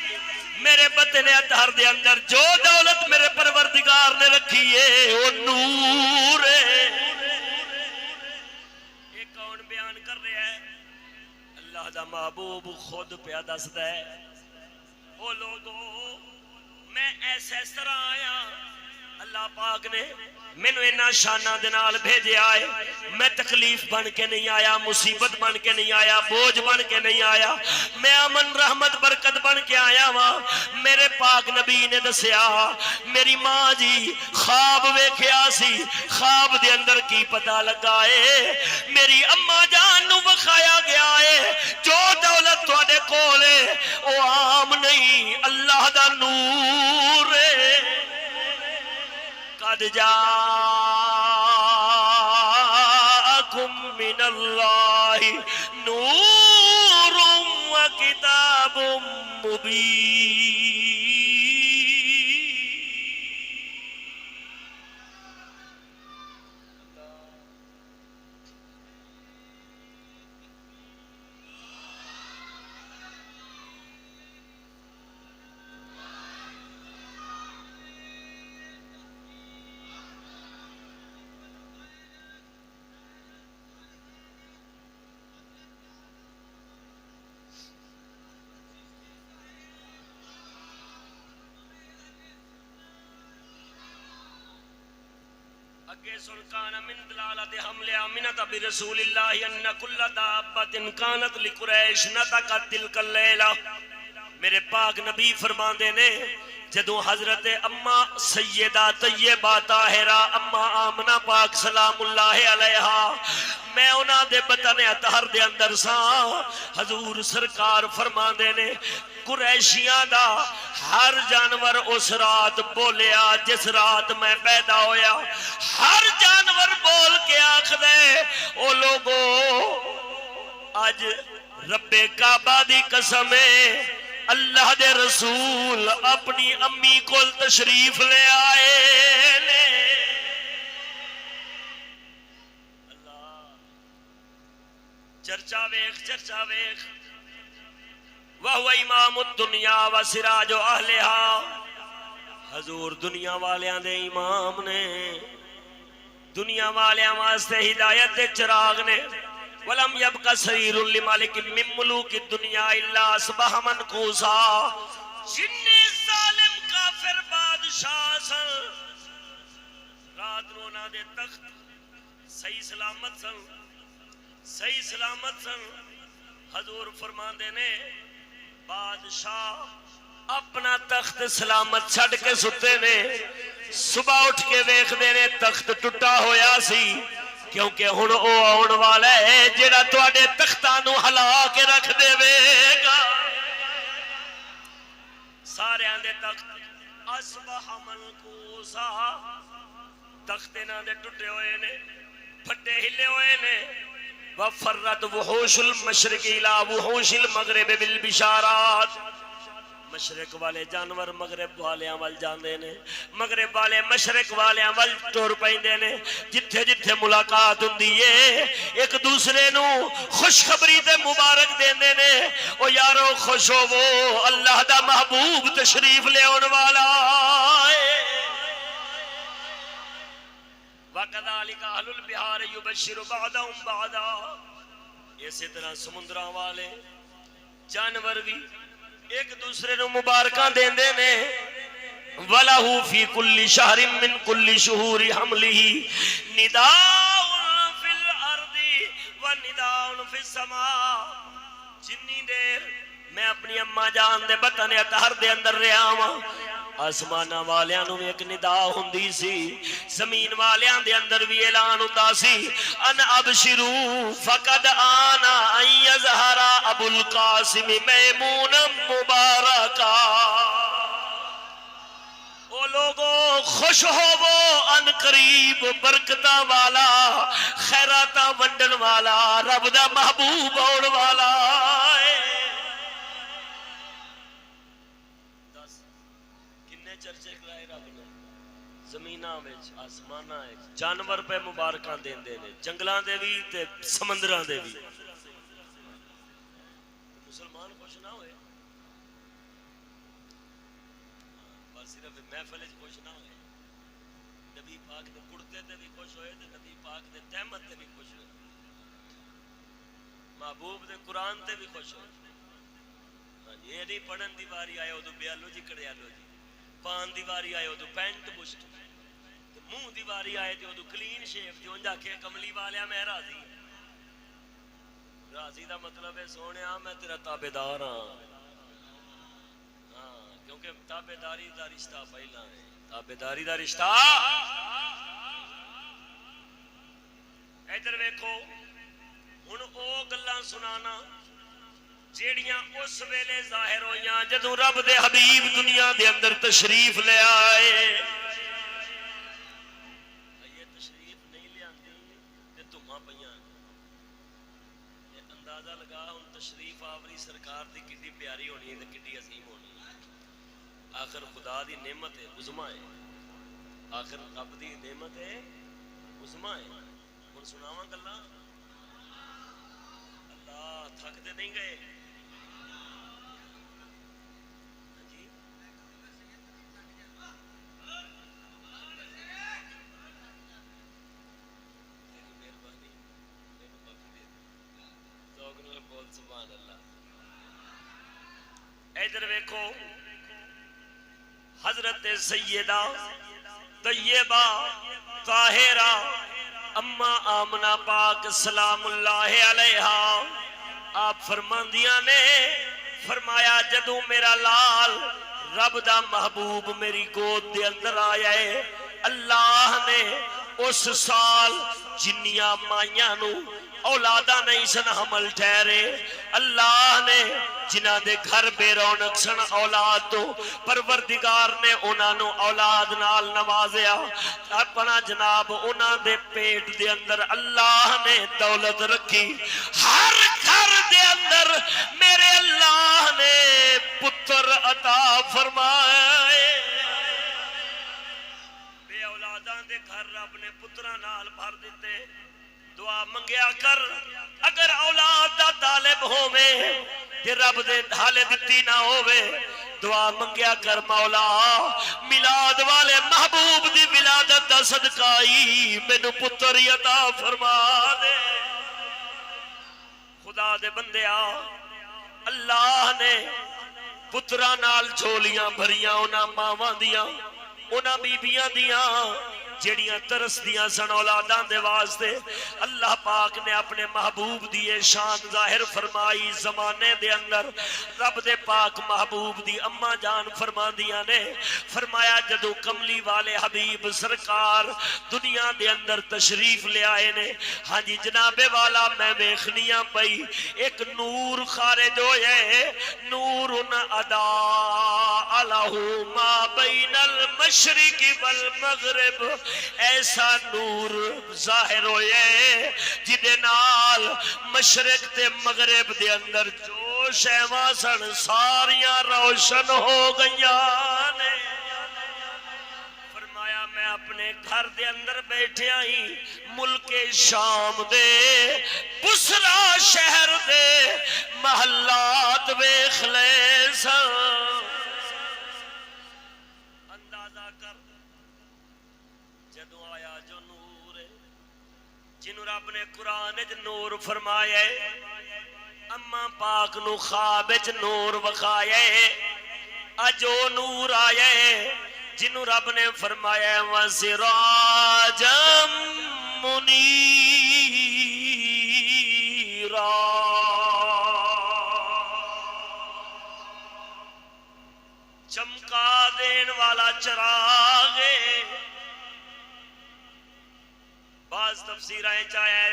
میرے بطن اطہر دے اندر جو دولت میرے پروردگار نے رکھی ہے وہ نور ہے یہ کون بیان کر رہا ہے اللہ دا محبوب خود پیا دسدا ہے او لوگو میں ایسے اس طرح آیا اللہ پاک نے مینوں انہاں شاناں دے نال بھیجے آئے میں تکلیف بن کے نہیں آیا مصیبت بن کے نہیں آیا بوجھ بن کے نہیں آیا میں امن رحمت برکت بن کے آیا ہاں میرے پاک نبی نے دسیا میری ماں جی خواب ویکھیا سی خواب دے اندر کی پتہ لگا ہے میری اماں جان نو وکھایا گیا ہے جو دولت تواڈے کول ہے او عام نہیں اللہ دا نور ہے قد جاءکم جاءکم من اللہ نور و کتاب مبین. اگے سن کان من دلالت حمل امنت برسول اللہ ان کل دابت کانت لقریش نطقت تلک اللیلہ. میرے پاک نبی فرماندے نے جدوں حضرت اما سیدہ طیبہ طاہرہ اما آمنہ پاک سلام اللہ علیہا میں انہاں دے بطن اطہر دے اندر ساں، حضور سرکار فرماندے نے قریشیاں دا ہر جانور اس رات بولیا جس رات میں پیدا ہویا. ہر جانور بول کے آکھ دے او لوگو آج رب کعبہ دی قسم ہے اللہ دے رسول اپنی امی کو تشریف لے آئے نے. اللہ چرچا ویخ چرچا ویخ. وَهُوَ امام الدنیا وسراج اہلہا. حضور دنیا والیاں دے امام نے، دنیا والیاں واسطے ہدایت دے چراغ نے. وَلَمْ يَبْقَ سَرِيرٌ لِمَالِكٍ مِّن مُلُوكِ الدُّنْيَا إِلَّا أَصْبَحَ مَنْقُوسًا. جنی ظالم کافر بادشاہ سن رات رونا دے تخت صحیح سلامت سن، صحیح سلامت سن. حضور فرماندے نے بادشاہ اپنا تخت سلامت چھڑ کے ستے نے، صبح اٹھ کے ویکھ دے نے تخت ٹوٹا ہویا سی، کیونکہ ہن او آن والا ہے جڑا تواڈے تختاں نو ہلا کے رکھ دے گا. ساریاں دے تخت اصبح منقوسا، تخت انہاں دے ٹوٹے ہوئے نے، پھٹے ہلے ہوئے نے. وفرت وحوش المشرق الى وحوش المغرب بالبشارات. مشرق والے جانور مغرب والیاں وال جاندے نے، مغرب والے مشرق والیاں وال ٹر پیندے نے. جتھے جتھے ملاقات ہوندی ہے ایک دوسرے نو خوشخبری تے مبارک دیندے نے. او یارو خوش ہوو اللہ دا محبوب تشریف لے آن والا ہے. وَكَذَلِكَ أَهْلُ الْبِحَارِ يُبَشِّرُ بَعْضَهُمْ بَعْضًا. اسی طرح سمندراں والے جانور بھی ایک دوسرے نو مبارکاں دیندے نے. وَلَهُ فِي كُلِّ شَهْرٍ مِّن كُلِّ شُهُورِ حَمْلِهِ نِدَاءٌ فِي الْأَرْضِ وَنِدَاءٌ فِي السَّمَاءِ. جنی دیر میں اپنی اما جان دے بطن اطہر دے اندر رہا ہاں، آسمانہ والیاں نو ایک ندا ہوندی سی، زمین والیاں دے اندر بھی اعلان ہوندا سی ان ابشروا فقد آنا ان یظہر ابو القاسم میمون مبارکا. او لوگو خوش ہوو ان قریب برکتاں والا خیراتاں ونڈن والا رب دا محبوب آن والا ہے. چرچے کرائے رب نے زمیناں وچ آسماناں وچ جانور پہ مبارکاں دیندے نے، جنگلاں دے وی تے سمندراں دے وی. مسلمان خوش نہ ہوئے بس صرف محفل وچ خوش نہ ہوئے، نبی پاک دے کرتے تے بھی خوش ہوئے تے نبی پاک دے تہمت تے بھی خوش ہوئے، محبوب دے قرآن تے بھی خوش ہوئے. یہ نہیں پڑھن دی باری آئے ادو بیالو جی کڑیالو جی، پان دیواری آئے ادو پینٹ بشت، منہ دیواری آئے تے ادو کلین شیف. جو انجا کے کملی والیا میں راضی. راضی دا مطلب ہے سونے میں تیرا تابدار ہاں. کیونکہ تابداری دا رشتہ پہلا ہے، تابداری دا رشتہ. ادھر ویکھو ہن او گلاں سنانا جیڑیاں اس ویلے ظاہر ہویاں جدوں رب دے حبیب دنیا دے اندر تشریف لے آئے. یہ تشریف نہیں لے آندی تے تمہاں پہ اندازہ لگا ہوں تشریف آوری سرکار دی کتنی پیاری ہونی ہے تے کتنی عظیم ہونی ہے. آخر خدا دی نعمت ہے عظما ہے, آخر رب دی نعمت ہے عظما ہے. ہن سناواں گلاں اللہ تھک تے نہیں گئے جی. تیری مہربانی مینوں معافی دے دے ذوق نال بول سبحان اللہ. ادھر ویکھو حضرت سیدہ طیبہ طاہرہ اما آمنہ پاک سلام اللہ علیہا آپ فرماندیاں نے فرمایا جدوں میرا لال رب دا محبوب میری گود دے اندر آیا ہے اللہ نے اس سال جنیاں مائیاں نو اولاداں نہیں سن حمل ٹھہرے اللہ نے جنہ دے گھر بے رونق سن اولاد تو پروردگار نے انہاں نو اولاد نال نوازیا اپنا جناب انہاں دے پیٹ دے اندر اللہ نے دولت رکھی. ہر گھر دے اندر میرے اللہ نے پتر عطا فرمائے. بے اولاداں دے گھر رب نے پتراں نال بھر دیتے. دعا منگیا کر اگر اولاد دا طالب ہووے تے رب دے حالے دتی نہ ہووے دعا منگیا کر مولا میلاد والے محبوب دی ولادت دا صدقہ ہی مینوں پتر عطا فرما دے. خدا دے بندیا اللہ نے پتراں نال جھولیاں بھریاں انہاں ماواں دیاں انہاں بیبییاں دیاں جڑیاں ترس دیاں سن اولاداں دے واسطے. اللہ پاک نے اپنے محبوب دی شان ظاہر فرمائی زمانے دے اندر. رب دے پاک محبوب دی اما جان فرماندیاں نے فرمایا جدو کملی والے حبیب سرکار دنیا دے اندر تشریف لے آئے نے ہاں جی جناب والا میں ویکھنیاں پئی ایک نور خارج ہوئے نور ادا لہ ما بین المشرق والمغرب. ایسا نور ظاہر ہوئے جدے نال مشرق تے مغرب دے اندر جو شیواں سن ساریاں روشن ہو گئیاں نے. فرمایا میں اپنے گھر دے اندر بیٹھے آئی ملک شام دے بسرا شہر دے محلات ویکھ لے سن. جنہوں رب نے قرآن وچ نور فرمایا اما پاک نو خواب وچ نور وکھایا اجو نور آیا جنہوں رب نے فرمایا وسراجا منیرا چمکا دین والا چراغ. بعض تفسیریں چاہے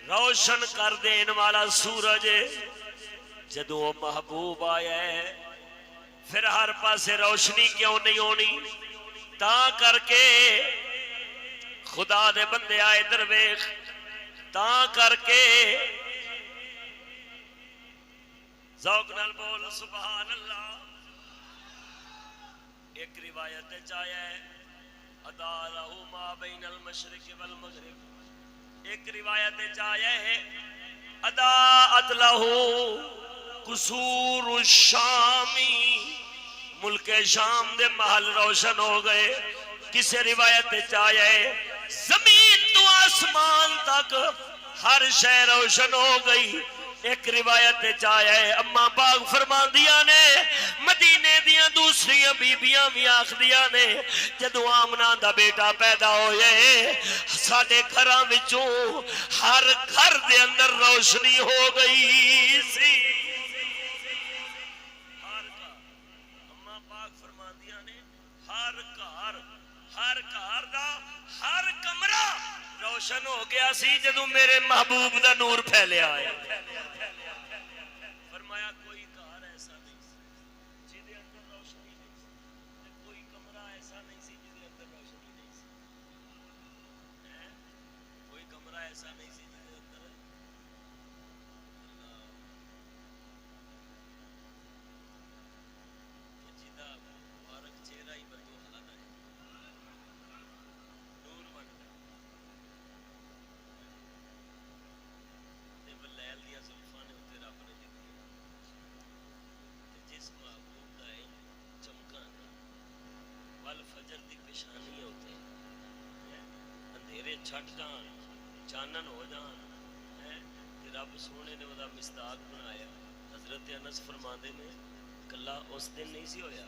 روشن کر دین والا سورج. جدو محبوب آیا ہے پھر ہر پاسے روشنی کیوں نہیں ہونی تا کر کے خدا دے بندے آئے درویش تا کر کے ذوق نال بول سبحان اللہ. ایک روایت چاہے ادا لہو ما بین المشرق والمغرب. ایک روایت چاہے ہے ادا لہو قصور الشامی ملک شام دے محل روشن ہو گئے. کسی روایت چاہے زمین تو آسمان تک ہر شے روشن ہو گئی. ایک روایت چاہے اما پاک فرماندیاں نے مدینے دیاں دوسری بیبیاں بھی آخدیاں نے جدو آمنہ دا بیٹا پیدا ہوئے ساڑے گھراں وچوں ہر گھر دے اندر روشنی ہو گئی سی. اما پاک فرماندیاں نے ہر گھر دا ہر کمرہ روشن ہو گیا سی جدو میرے محبوب دا نور پھیلیا ہے. فرمایا کوئی گھر ایسا نہیں سی جدے اندر روشنی نہیں سی کوئی کمرہ ایسا نہیں سی جدے اندر روشنی نہیں سی. کوئی کمرہ ایسا ایسا نہیں سی جی اندر جیدا مبارک چہرہ ہی بندو حالت ہے نور بن گیا لیل دیا زلفاں نے اتنے رب نے لکھی جس محبوب کا ہے چمکا ول فجر دی پیشانی ہوتے اندھیرے چھٹ جان چانن ہو جان رب سونے نے وہ مصداق بنایا حضرت انس فرماندے نے کلا اس دن نہیں سی ہویا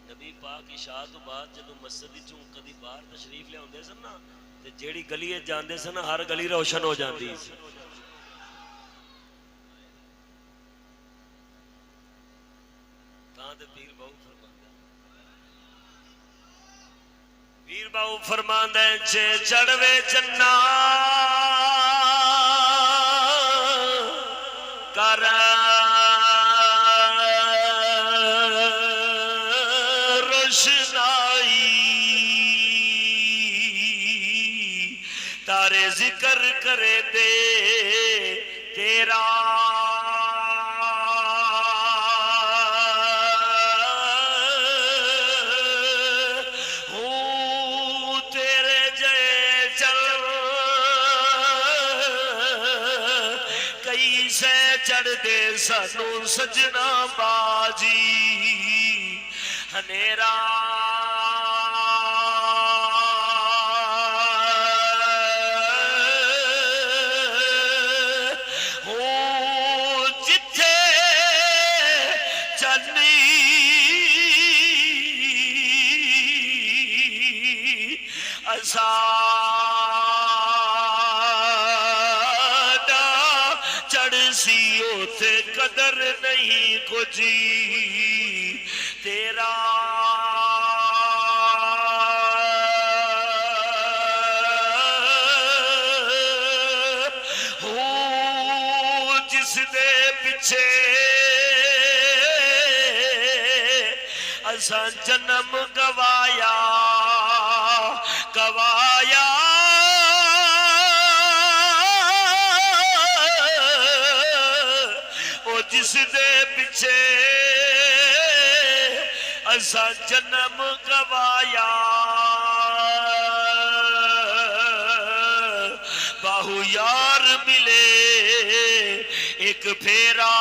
نبی پاک عشاء تو بعد جدو مسجد چوں کدی باہر تشریف لے آندے سن نا تے جیڑی گلی جاندے سن ہر گلی روشن ہو جاندی تاں تے پیر بہو فرماندا پیر بہو فرماندا چے چڑھوے چنا کر روشنائی تارے ذکر کرے دے تیرا چڑھ دے سانو سجنا باجی ہنیرا ہو جتھے چلنی اسا قدر نہیں کچھ تیرا ہو جس دے پیچھے اساں جنم گوایا گوایا جس دے پیچھے اساں جنم گوایا باہو یار ملے ایک پھیرا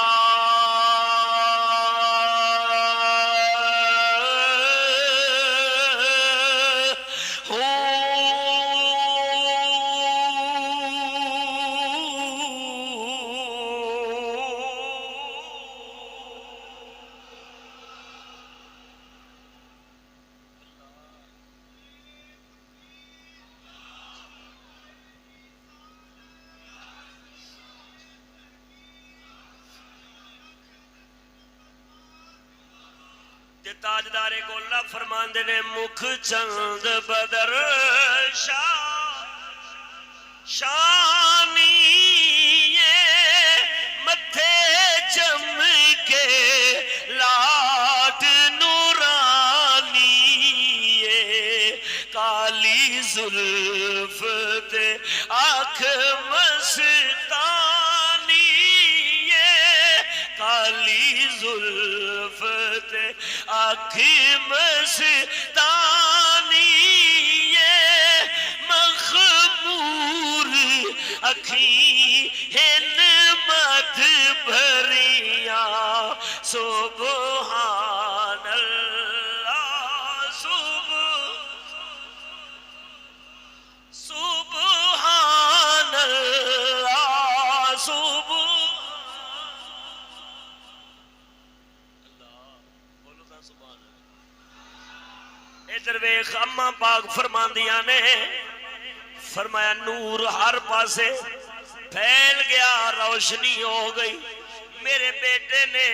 تاجدار گولہ فرماندے نے مکھ چند بدر شانی متھے چمکے لاٹ نورانی کالی زلف تے آنکھ مستانی کالی زلف تے آنکھ مستانی مخمور اکھیں ہن مدھ بھریاں سبحان اللہ سبحان اللہ ادھر ویکھ اماں پاک فرماندیاں نے فرمایا نور ہر پاسے پھیل گیا روشنی ہو گئی میرے بیٹے نے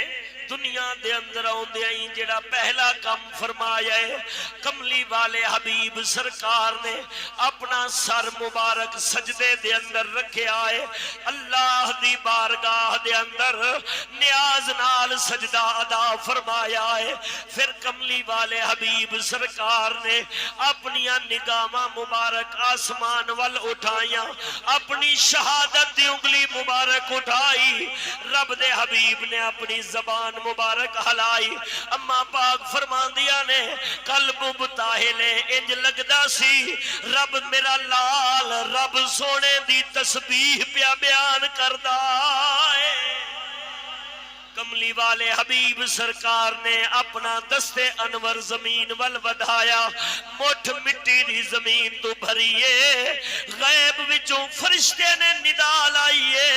دنیا دے اندر آؤندے ہی جڑا پہلا کم فرمایا ہے کملی والے حبیب سرکار نے اپنا سر مبارک سجدے دے اندر رکھیا ہے اللہ دی بارگاہ دے اندر نیاز نال سجدہ ادا فرمایا ہے پھر کملی والے حبیب سرکار نے اپنی نگاہاں مبارک آسمان وال اٹھائیاں اپنی شہادت دی انگلی مبارک اٹھائی رب دے حبیب نے اپنی زبان مبارک ہلائی اما پاک فرماندیاں نے قلب مبتاہلے انج لگدا سی رب میرا لال رب سونے دی تسبیح پیا بیان کردا ہے کملی والے حبیب سرکار نے اپنا دستے انور زمین ول ودھایا مٹھ مٹی دی زمین تو بھریے غیب وچوں فرشتے نے ندا لائیے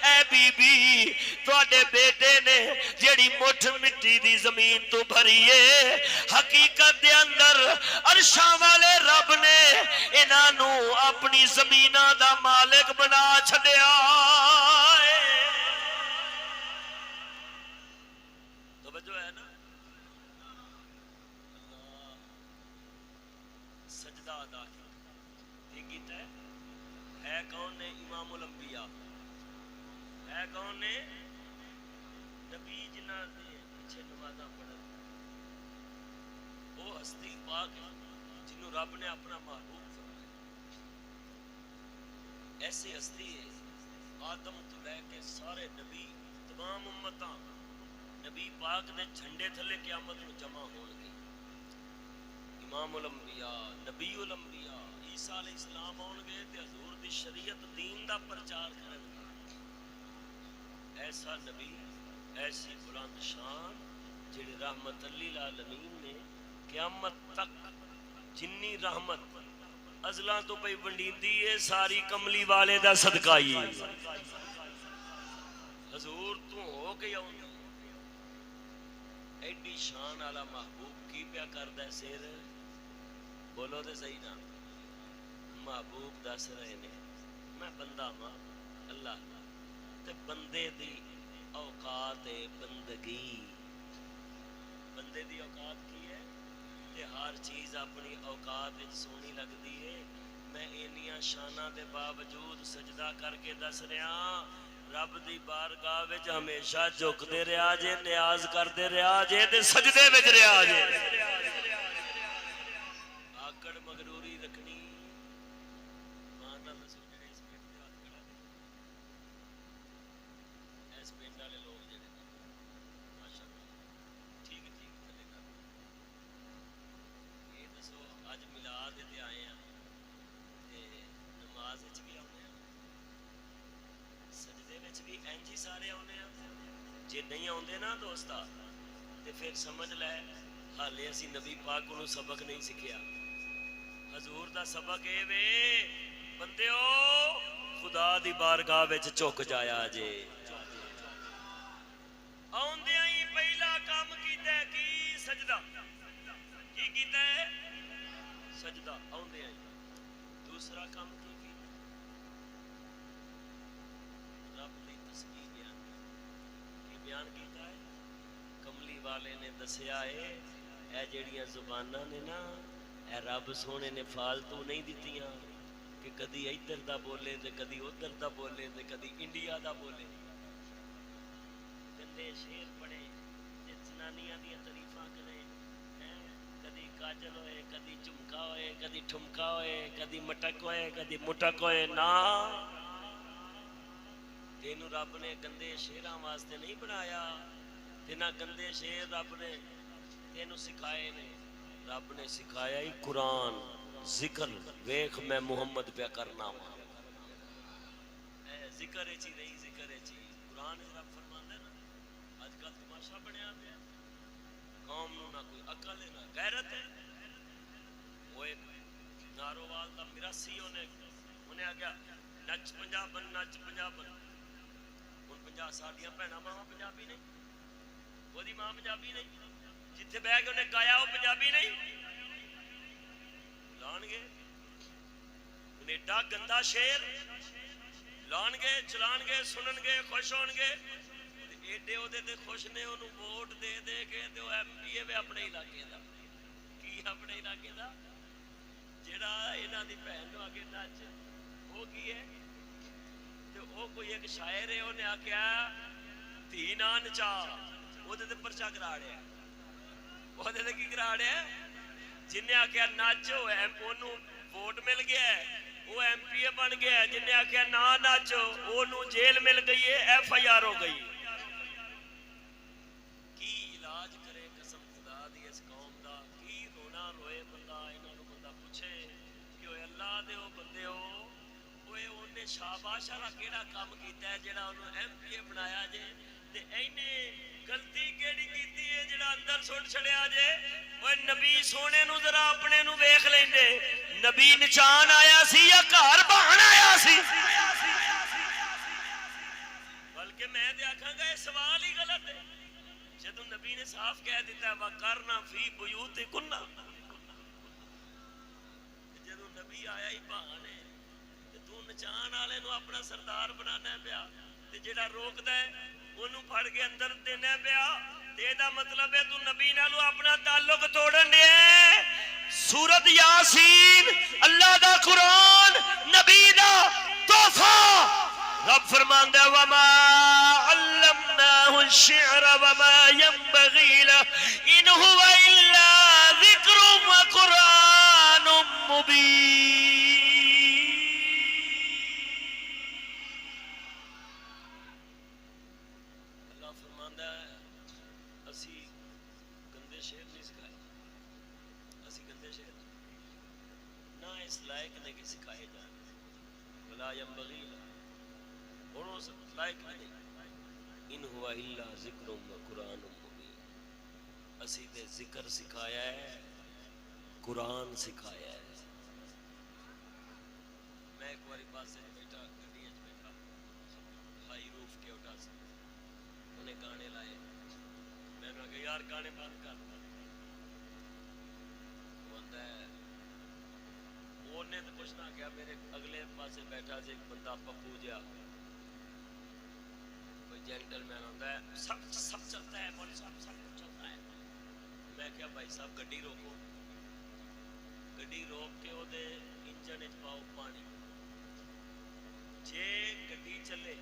اے بی بی تواڈے بیٹے نے جیڑی مٹھ مٹی دی زمین تو بھریے حقیقت دے اندر عرشاں والے رب نے انہاں نو اپنی زمیناں دا مالک بنا چھڈیا جو ہے نا سجدہ ادا کیتا ہے کون نے امام الانبیاء ہے کون نے نبی جنہاں دے پیچھے نمازاں پڑھن وہ ہستی پاک جنہوں رب نے اپنا محبوب فرمایا ایسی ہستی ہے آدم تو لے کے سارے نبی تمام امتاں نبی پاک دے جھنڈے تھلے قیامت میں جمع ہون گے امام الانبیاء نبی الانبیاء عیسیٰ علیہ السلام ہون گے تے حضور دی شریعت دین دا پرچار کرن گے ایسا نبی ایسی بلند شان جڑے رحمت للعالمین نے قیامت تک جنی رحمت ازلاں تو پئی ونڈیندی ہے ساری کملی والے دا صدقہ ہی حضور تو ہو کے آؤں ایڈی شان والا محبوب کی پیا کردا ہے سیر بولو تے صحیح نا محبوب دس رہے نے میں بندہ ہاں اللہ تے بندے دی اوقات بندگی بندے دی اوقات کی ہے تے ہر چیز اپنی اوقات وچ سونی لگدی ہے میں انیاں شاناں دے باوجود سجدہ کر کے دس رہا رب دی بارگاہ وچ ہمیشہ جھکدے رہیا جے نیاز کردے رہیا جے تے سجدے وچ رہیا جے آکڑ مغروری رکھنی مان نال دسو جڑے اس پنڈ دے ہاتھ کھڑا دے اس پنڈ والے لوگ جڑے ماشاءاللہ ٹھیک تھلے کر یہ دسو اج میلاد تے آئے ہیں تے نماز وچ بھی آؤنے سجدے وچ بھی انج ہی سارے آنے جے نہیں آندے نا دوستا تے پھر سمجھ لے حالے اسی نبی پاک کو سبق نہیں سکھیا حضور دا سبق اے وے بندیو خدا دی بارگاہ وچ جھک جایا جے آندے ہی پہلا کام کیتا ہے کی سجدہ کی کیتا ہے سجدہ آندے ہی دوسرا کام کی بیان کیتا ہے کملی والے نے دسیا ہے اے جڑیاں زباناں نے نا اے رب سونے نے فالتو نہیں دتیاں کہ کدی ادھر دا بولے تے کدی ادھر دا بولے تے کدی انڈیا دا بولے گندے شیر پڑے تے زنانیاں دی تعریفاں کرے کدی کاجل ہوئے کدی جھمکا ہوئے کدی ٹھمکا ہوئے کدی مٹک ہوئے کدی مٹک ہوئے نا تینوں رب نے گندے شیراں واسطے نہیں بنایا تینا گندے شیر رب نے تینوں سکھائے نے رب نے سکھایا ہی قرآن ذکر ویکھ میں محمد پہ کرنا ہوں ذکر چی نہیں ذکر چی قرآن رب فرماندا ہے نا اج کل تماشا بنیا پیا قوم نو نہ کوئی عقل ہے نہ غیرت ہے وہ نارووال دا مراسی انہیں آ گیا نچ پنجابن نچ پنجابن ہن پنجاب ساڈیاں بھੈਣਾں ماواں پنجابی نہیں وہی ماں پنجابی نہیں جتھے بہ کے انہیں گایا وہ پنجابی نہیں لان گے ایڈا گندا شیر لان گے چلان گے سنن گے خوش ہون گے ایڈے ਉਹਦੇ ਤੇ ਖੁਸ਼ ਨੇ ਉਹਨੂੰ ਵੋਟ ਦੇ ਦੇ ਕੇ ਤੇ ਉਹ ਐਮਪੀ ਹੈ ਆਪਣੇ ਇਲਾਕੇ ਦਾ ਕੀ ਆਪਣੇ ਇਲਾਕੇ ਦਾ ਜਿਹੜਾ ਇਹਨਾਂ ਦੀ ਭੈਣ ਨੂੰ ਅੱਗੇ ਨੱਚ ਉਹ ਕੀ ਹੈ ਤੇ ਉਹ ਕੋਈ ਇੱਕ ਸ਼ਾਇਰ ਹੈ ਉਹਨੇ ਆਖਿਆ ਧੀ ਨਾ ਨਚਾ ਉਹਦੇ ਤੇ ਪਰਚਾ ਕਰਾ ਰਿਹਾ ਉਹਦੇ ਤੇ ਕੀ ਕਰਾ ਰਿਹਾ ਜਿੰਨੇ ਆਖਿਆ ਨੱਚ ਉਹਨੂੰ ਵੋਟ ਮਿਲ ਗਿਆ وہ ایم پی اے بن گیا جنہیں آخیا نہ نچ وہ جیل مل گئی ہے ایف آئی آر ہو گئی کی علاج کرے قسم خدا دی اس قوم دا کی رونا روئے بندہ انہاں نوں بندہ پوچھے کہ اوے اللہ دے او بندے ہو اوے اونے شاباش والا کیڑا کام کیتا ہے جڑا اونوں ایم پی اے بنایا جے تے اینے غلطی کیڑی کیتی ہے جڑا اندر سٹ چھڑیا جے اوے نبی سونے نوں ذرا اپنے نوں ویکھ لیندے نبی نچان آیا سی یا گھر بہن آیا سی بلکہ میں تے آکھاں گا یہ سوال ہی غلط ہے جدوں نبی نے صاف کہہ دیتا ہے وَقَرْنَ فِي بُيُوتِكُنَّ جدوں نبی آیا ہی بہن ہے تے تو نچان والے نوں اپنا سردار بنانا پیا تے جڑا روکدا ہے اونوں پھڑ کے اندر دینا پیا تے دا مطلب ہے تو نبی نالوں اپنا تعلق توڑن دے سورت یاسین اللہ دا قرآن نبی دا تحفہ رب فرماندا ہے وما علمناه الشعر وما ينبغي له ان هو الا ذکر وقرآن مبین اللہ فرماندا ہے اسی گندے شعر نہیں سکھائے اسی گندے شعر نہ اس لائق نے کہ سکھائے جائیں ولا ينبغي اور اس لائق نہیں ان ہوا الا ذکر و قرآن مبین اسی تے ذکر سکھایا ہے قرآن سکھایا ہے میں ایک باری پاس سے بیٹھا گڈی وچ بیٹھا ہائی روف کے اٹھا سے انہیں گانے لائے میں نے کہا یار گانے بند کر نے تو کچھ نہ کیا میرے اگلے پاسے بیٹھا سے ایک بندہ پپو جا کوئی جینٹل مین ہوتا ہے سب چلتا ہے بول سب کچھ چلتا ہے میں کیا بھائی صاحب گڈی روکو گڈی روک کے وہ انجن وچ پاؤ پانی جے گڈی چلے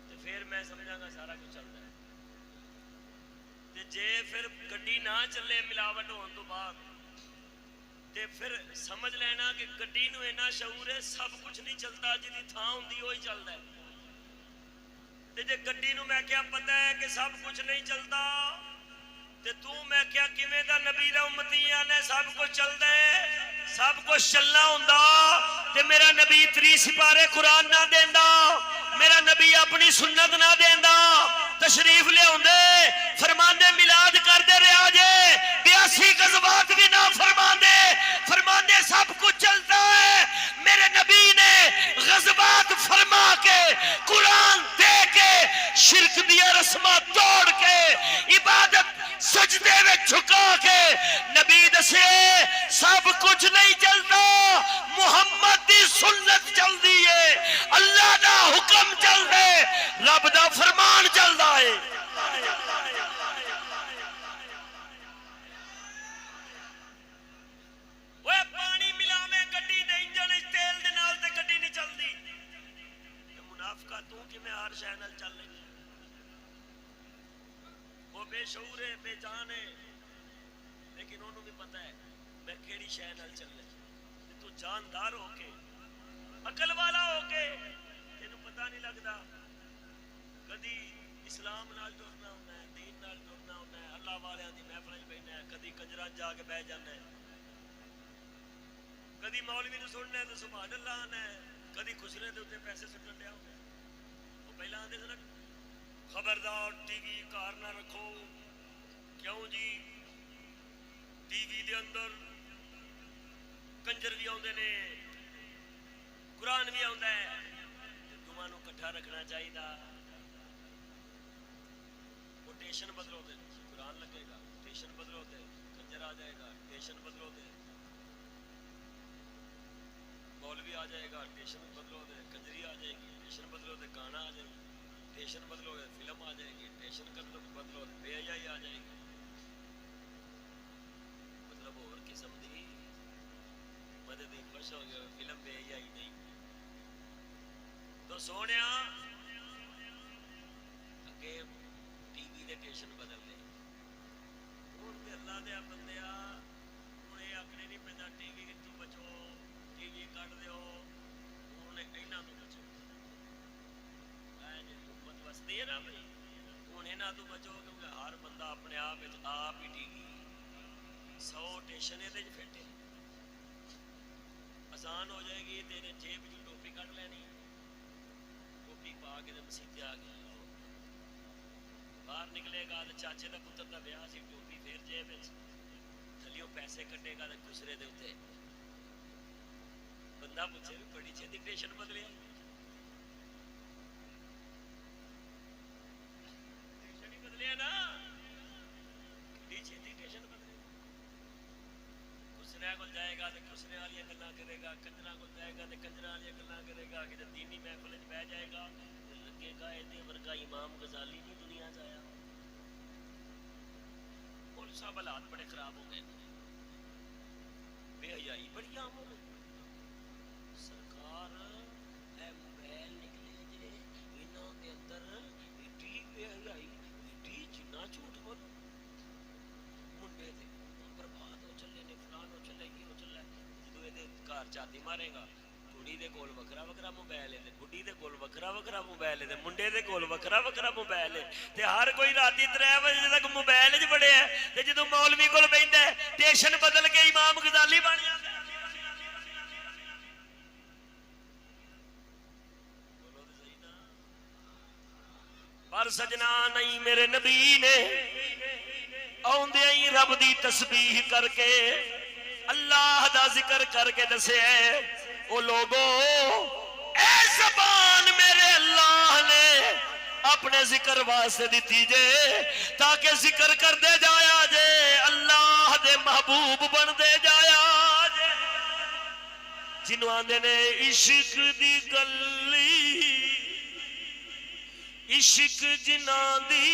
تو پھر میں سمجھاں گا سارا کچھ چلتا ہے تے جے پھر گڈی نہ چلے ملاوٹ ہون تو بعد تے پھر سمجھ لینا کہ گڈی نو اینا شعور ہے سب کچھ نہیں چلتا جدی تھاں ہوندی وہی چلتا ہے تے جے گڈی نو میں کیا پتہ ہے کہ سب کچھ نہیں چلتا تے تو میں کیا کیویں دا نبی دا امتیاں نے سب کچھ چلدا ہے سب کچھ چلنا ہوندا تے میرا نبی 3 سپارے قرآن نہ دیندا میرا نبی اپنی سنت نہ دیندا تشریف لے ہوندے فرماندے میلاد کردے رہا جے 82 غزوات بھی نہ فرماندے سب کچھ چلتا ہے میرے نبی نے غزوات فرما کے قرآن دے کے شرک دیا رسمات توڑ کے عبادت سجدے میں جھکا کے نبی دسے سب کچھ نہیں چلتا محمد دی سنت چل دی ہے اللہ دا حکم چل دے رب دا فرمان چل دا ہے وہ پانی ملا میں گڈی دے انجن تیل دے نال تے گڈی نہیں چل دی منافقہ تو کہ میں ہر شے نال چل رہی وہ بے شعور ہے بے جان ہے لیکن انہوں بھی پتہ ہے میں کیڑی شے نال چل رہی تو جاندار ہو کے عقل والا ہو کے تینوں پتہ نہیں لگتا کدی اسلام نال جڑنا ہونا ہے دین نال جڑنا ہونا ہے اللہ والیاں دی محفل وچ بیٹھنا ہے کدی کنجراں جا کے بیٹھ جانا ہے کدی مولوی نوں سننا ہے تو سبحان اللہ آنا ہے کدی خسرے دے اوتے پیسے سٹن دیا ہونا ہے وہ پہلا آندے سن خبردار ٹی وی گھر نہ رکھو کیوں جی ٹی وی دے اندر کنجر بھی آندے نے قرآن بھی آندا ہے دونوں نوں اکٹھا رکھنا چاہیے وہ ٹیشن بدلو دے قرآن لگے گا ٹیشن بدلو دے کنجر آ جائے گا ٹیشن بدلو دے مولوی آ جائے گا ٹیشن بدلو دے کنجری آ جائے گی ٹیشن بدلو دے گانا آ جائے گا ٹیشن بدلو گے فلم آ جائے گی، ٹیشن بدلو بدلو بے حیائی آ جائے گی. مطلب اور قسم دی مدد خوش ہو گئے فلم بے حیائی نہیں. تو سونے اگے ٹی وی دے ٹیشن بدل لے. ہوں تے اللہ دیا بندیا ہوں یہ آخنے نہیں پہنتا ٹی وی تو بچو، ٹی وی کٹ دیو، ہوں یہاں تو بچو. جی حکومت وستی ہے نا بھائی، ہوں یہاں تو بچو کیونکہ ہر بندہ اپنے آپ ہی ٹی وی 100 ٹیشن یہ فٹے. آسان ہو جائے گی تیرے جیب کی ٹوپی کٹ لینی، ٹوپی پا کے مسیطے آ گیا. باہر نکلے گا تو چاچے کا پتر کا بیاہ سی، ٹوپی پھر جیب تھلیوں پیسے کٹے گا تو خسرے دے اتنے. بندہ پوچھے بھی بڑی چھتی ٹیشن بدلے، ٹیشن ہی بدلے نا، بڑی چھتی ٹیشن بدلے. خسرے کو جائے گا تو خسرے والی گلا کرے گا، کنجرا کو جائے گا تو کنجرا والی گلا کرے گا. کہ دینی محفل بہ جائے گا لگے گا یہ ورگا امام غزالی نہیں دنیا جایا. اور سب حالات بڑے خراب ہو گئے، بے حیائی بڑی عام ہو گئی. سرکار اے موبائل نکلے جے انہاں دے اندر ایڈی بے حیائی، ایڈی جنا جھوٹ بولو. منڈے تے برباد ہو چلے نے، فلان ہو چلے، یہ ہو چلے. جدو یہ گھر چاتی مارے گا کڑی دے کول وکھرا وکھرا موبائل ہے، بڈھی دے کول وکھرا وکھرا موبائل ہے، منڈے دے کول وکھرا وکھرا موبائل ہے. تے ہر کوئی راتی 3 بجے تک موبائل وچ بڑے ہے. تے جدو مولوی کول بہندا ہے ٹیشن بدل کے امام غزالی بن جاندا ہے. بولو تے صحیح نا. پر سجنا نہیں میرے نبی نے آوندے ہی رب دی تسبیح کر کے اللہ دا ذکر کر کے دسے او لوگو اے زبان میرے اللہ نے اپنے ذکر واسطے دیتی جے تاکہ ذکر کر دے جایا جے، اللہ دے محبوب بن دے جایا جے. جنوں آندے نے عشق دی گلی، عشق جناں دی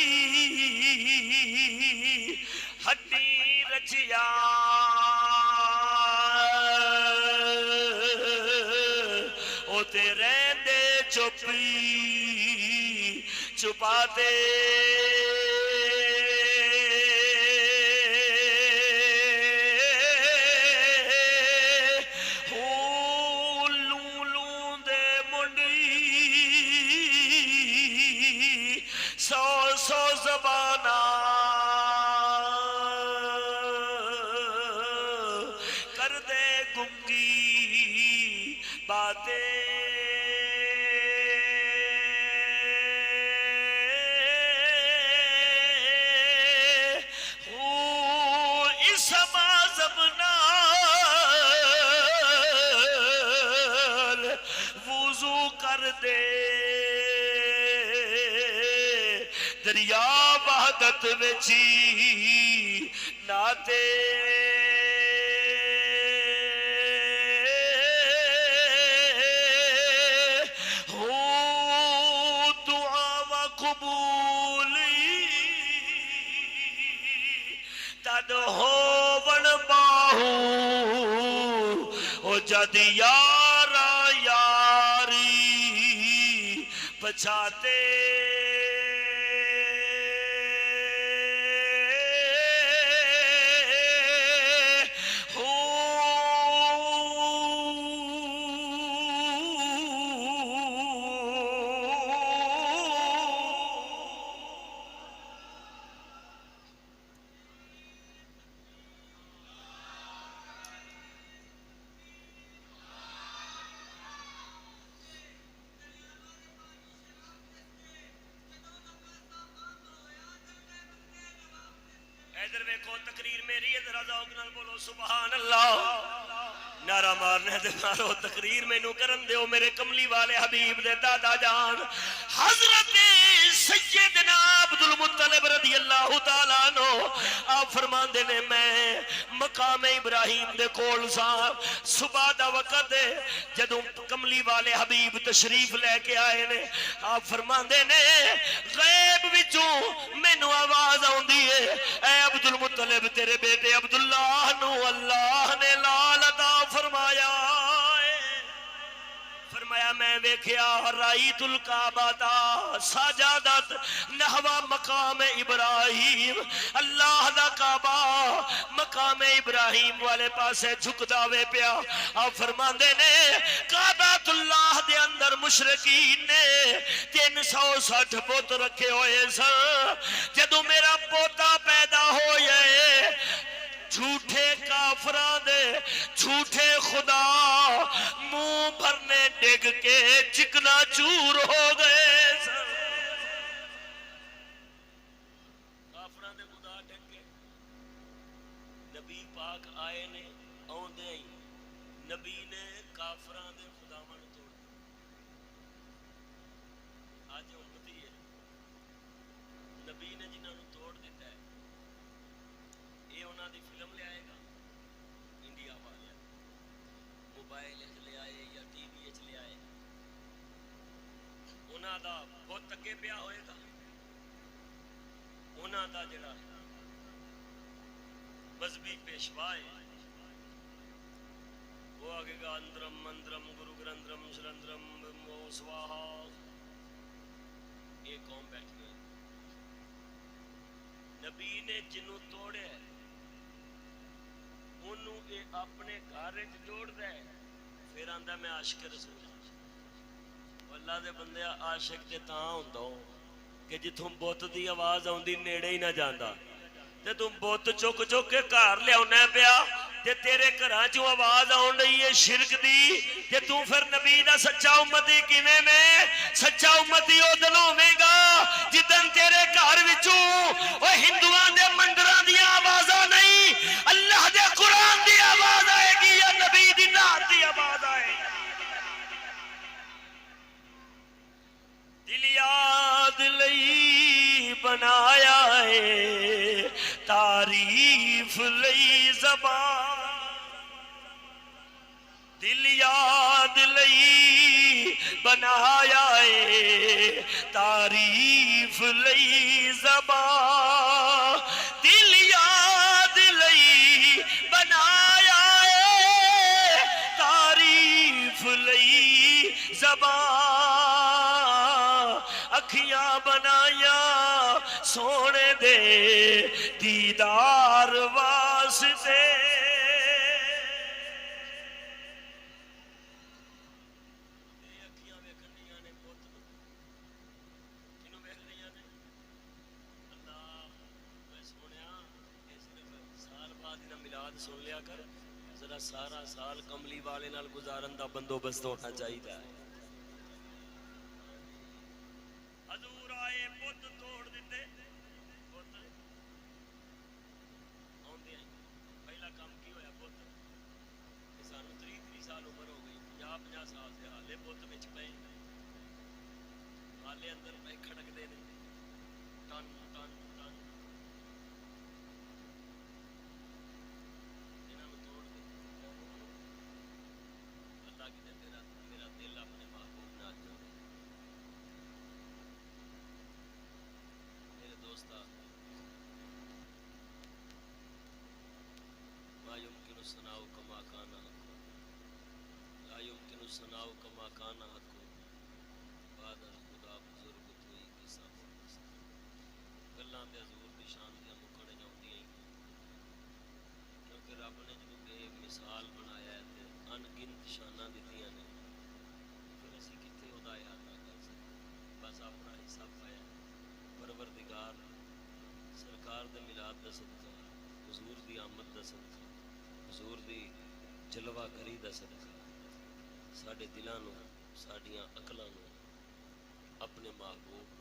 ہڈی رچیا او تے رہندے چپی چھپاتے. کر دے گنگی باتیں اس معذب نال وضو کر دے دریا وحدت وچی ناتے. ہو دعا و قبولی تد ہو ون باہو او جد یارا یاری پچھاتے. ادھر ویکھو تقریر میری ہے، ذرا ذوق نال بولو سبحان اللہ. نعرہ مارنے دے مارو تقریر مینوں کرن دیو میرے کملی والے حبیب دے دادا جان حضرت سیدنا عبد المطلب رضی اللہ تعالیٰ عنہ آپ فرماندے نے میں مقام ابراہیم دے کول سا صبح دا وقت جدوں کملی والے حبیب تشریف لے کے آئے نے آپ فرماندے نے غیب وچوں مینوں آواز آوندی ہے اے عبد المطلب تیرے بیٹے عبداللہ نو اللہ نے لال عطا فرمایا فرمایا میں ویکھیا رائیت الکعبہ تا سجادت نحو مقام ابراہیم اللہ دا کعبہ مقام ابراہیم والے پاسے جھکدا وے پیا آپ فرماندے نے کعبۃ اللہ دے اندر مشرکین نے 360 بت رکھے ہوئے سن جدوں میرا پوتا پیدا ہوئے جھوٹے کافران دے جھوٹے خدا منہ بھرنے ڈگ کے چکنا چور ہو گئے کافران دے خدا ڈگ کے نبی پاک آئے نے آؤندے ہی نبی نے کافران دے خدا من توڑ آج امتی ہے نبی نے جنہوں نے توڑ دیتا ہے یہ انہوں دی فلم لے آئے گا انڈیا والے موبائل لے آئے یا ٹی وی لے آئے انہوں دا بہت اگے پیا ہوئے گا انہوں دا جڑا مذہبی پیشوا ہے وہ آگے گا اندرم مندرم گرو گرندرم شرندرم مو سواہا یہ قوم بیٹھ گئے نبی نے جنوں توڑے انہوں اے اپنے گھر جوڑ دے پھر آندا میں عاشق رسول اللہ دے بندے عاشق تے تاں ہوندا کہ جتھوں بت دی آواز آوندی نیڑے ہی نہ جاندا تے تم بت چک چک کے گھر لیاونا پیا تے تیرے گھراں چوں آواز آن رہی ہے شرک دی تے تو پھر نبی دا سچا امتی کیویں میں سچا امتی او دن ہوے گا جدن تیرے گھر وچوں او ہندوؤں دے مندراں دی آوازاں نہیں اللہ دے قرآن دی آواز آئے گی یا نبی دی نعت دی آواز آئے گی دل یاد لئی بنایا ہے تعریف لئی زبان دل یاد لئی بنایا ہے تعریف لئی زبان دل یاد لئی بنایا ہے تعریف لئی زبان اکھیاں بنایا سونے دے دیدار واسطے سن لیا کر ذرا سارا سال کملی والے نال گزارن دا بندوبست ہونا چاہیے حضور آئے بت توڑ دیتے بت آندے ہیں پہلا کام کی ہویا بت سانو 30 سال عمر ہو گئی 50 سال سے حالے بت وچ پئے حالے اندر پہ کھڑکدے نے ٹن ٹن ٹن سناؤ کما کانا لا يمكن سناؤ کما کانا حقو بعد خدا بزرگ توئی کی صاحب گلاں تے حضور دی شان دی مکڑ جاندی ہیں کیونکہ رب نے جنوں بے مثال بنایا ہے تے ان گنت شاناں دتیاں نے پھر اسی کتے او دا یاد نہ کر سکتے بس اپنا حصہ پایا پروردگار سرکار دے میلاد دا صدقہ حضور دی آمد دا صدقہ حضور دی جلوہ گری دا صدقہ ساڈے دلاں نوں ساڈیاں عقلاں نوں اپنے محبوب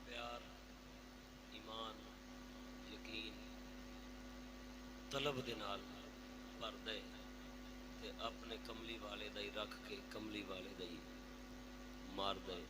پیار ایمان یقین طلب دے نال بھر دے تے اپنے کملی والے دا ہی رکھ کے کملی والے دا ہی مار دے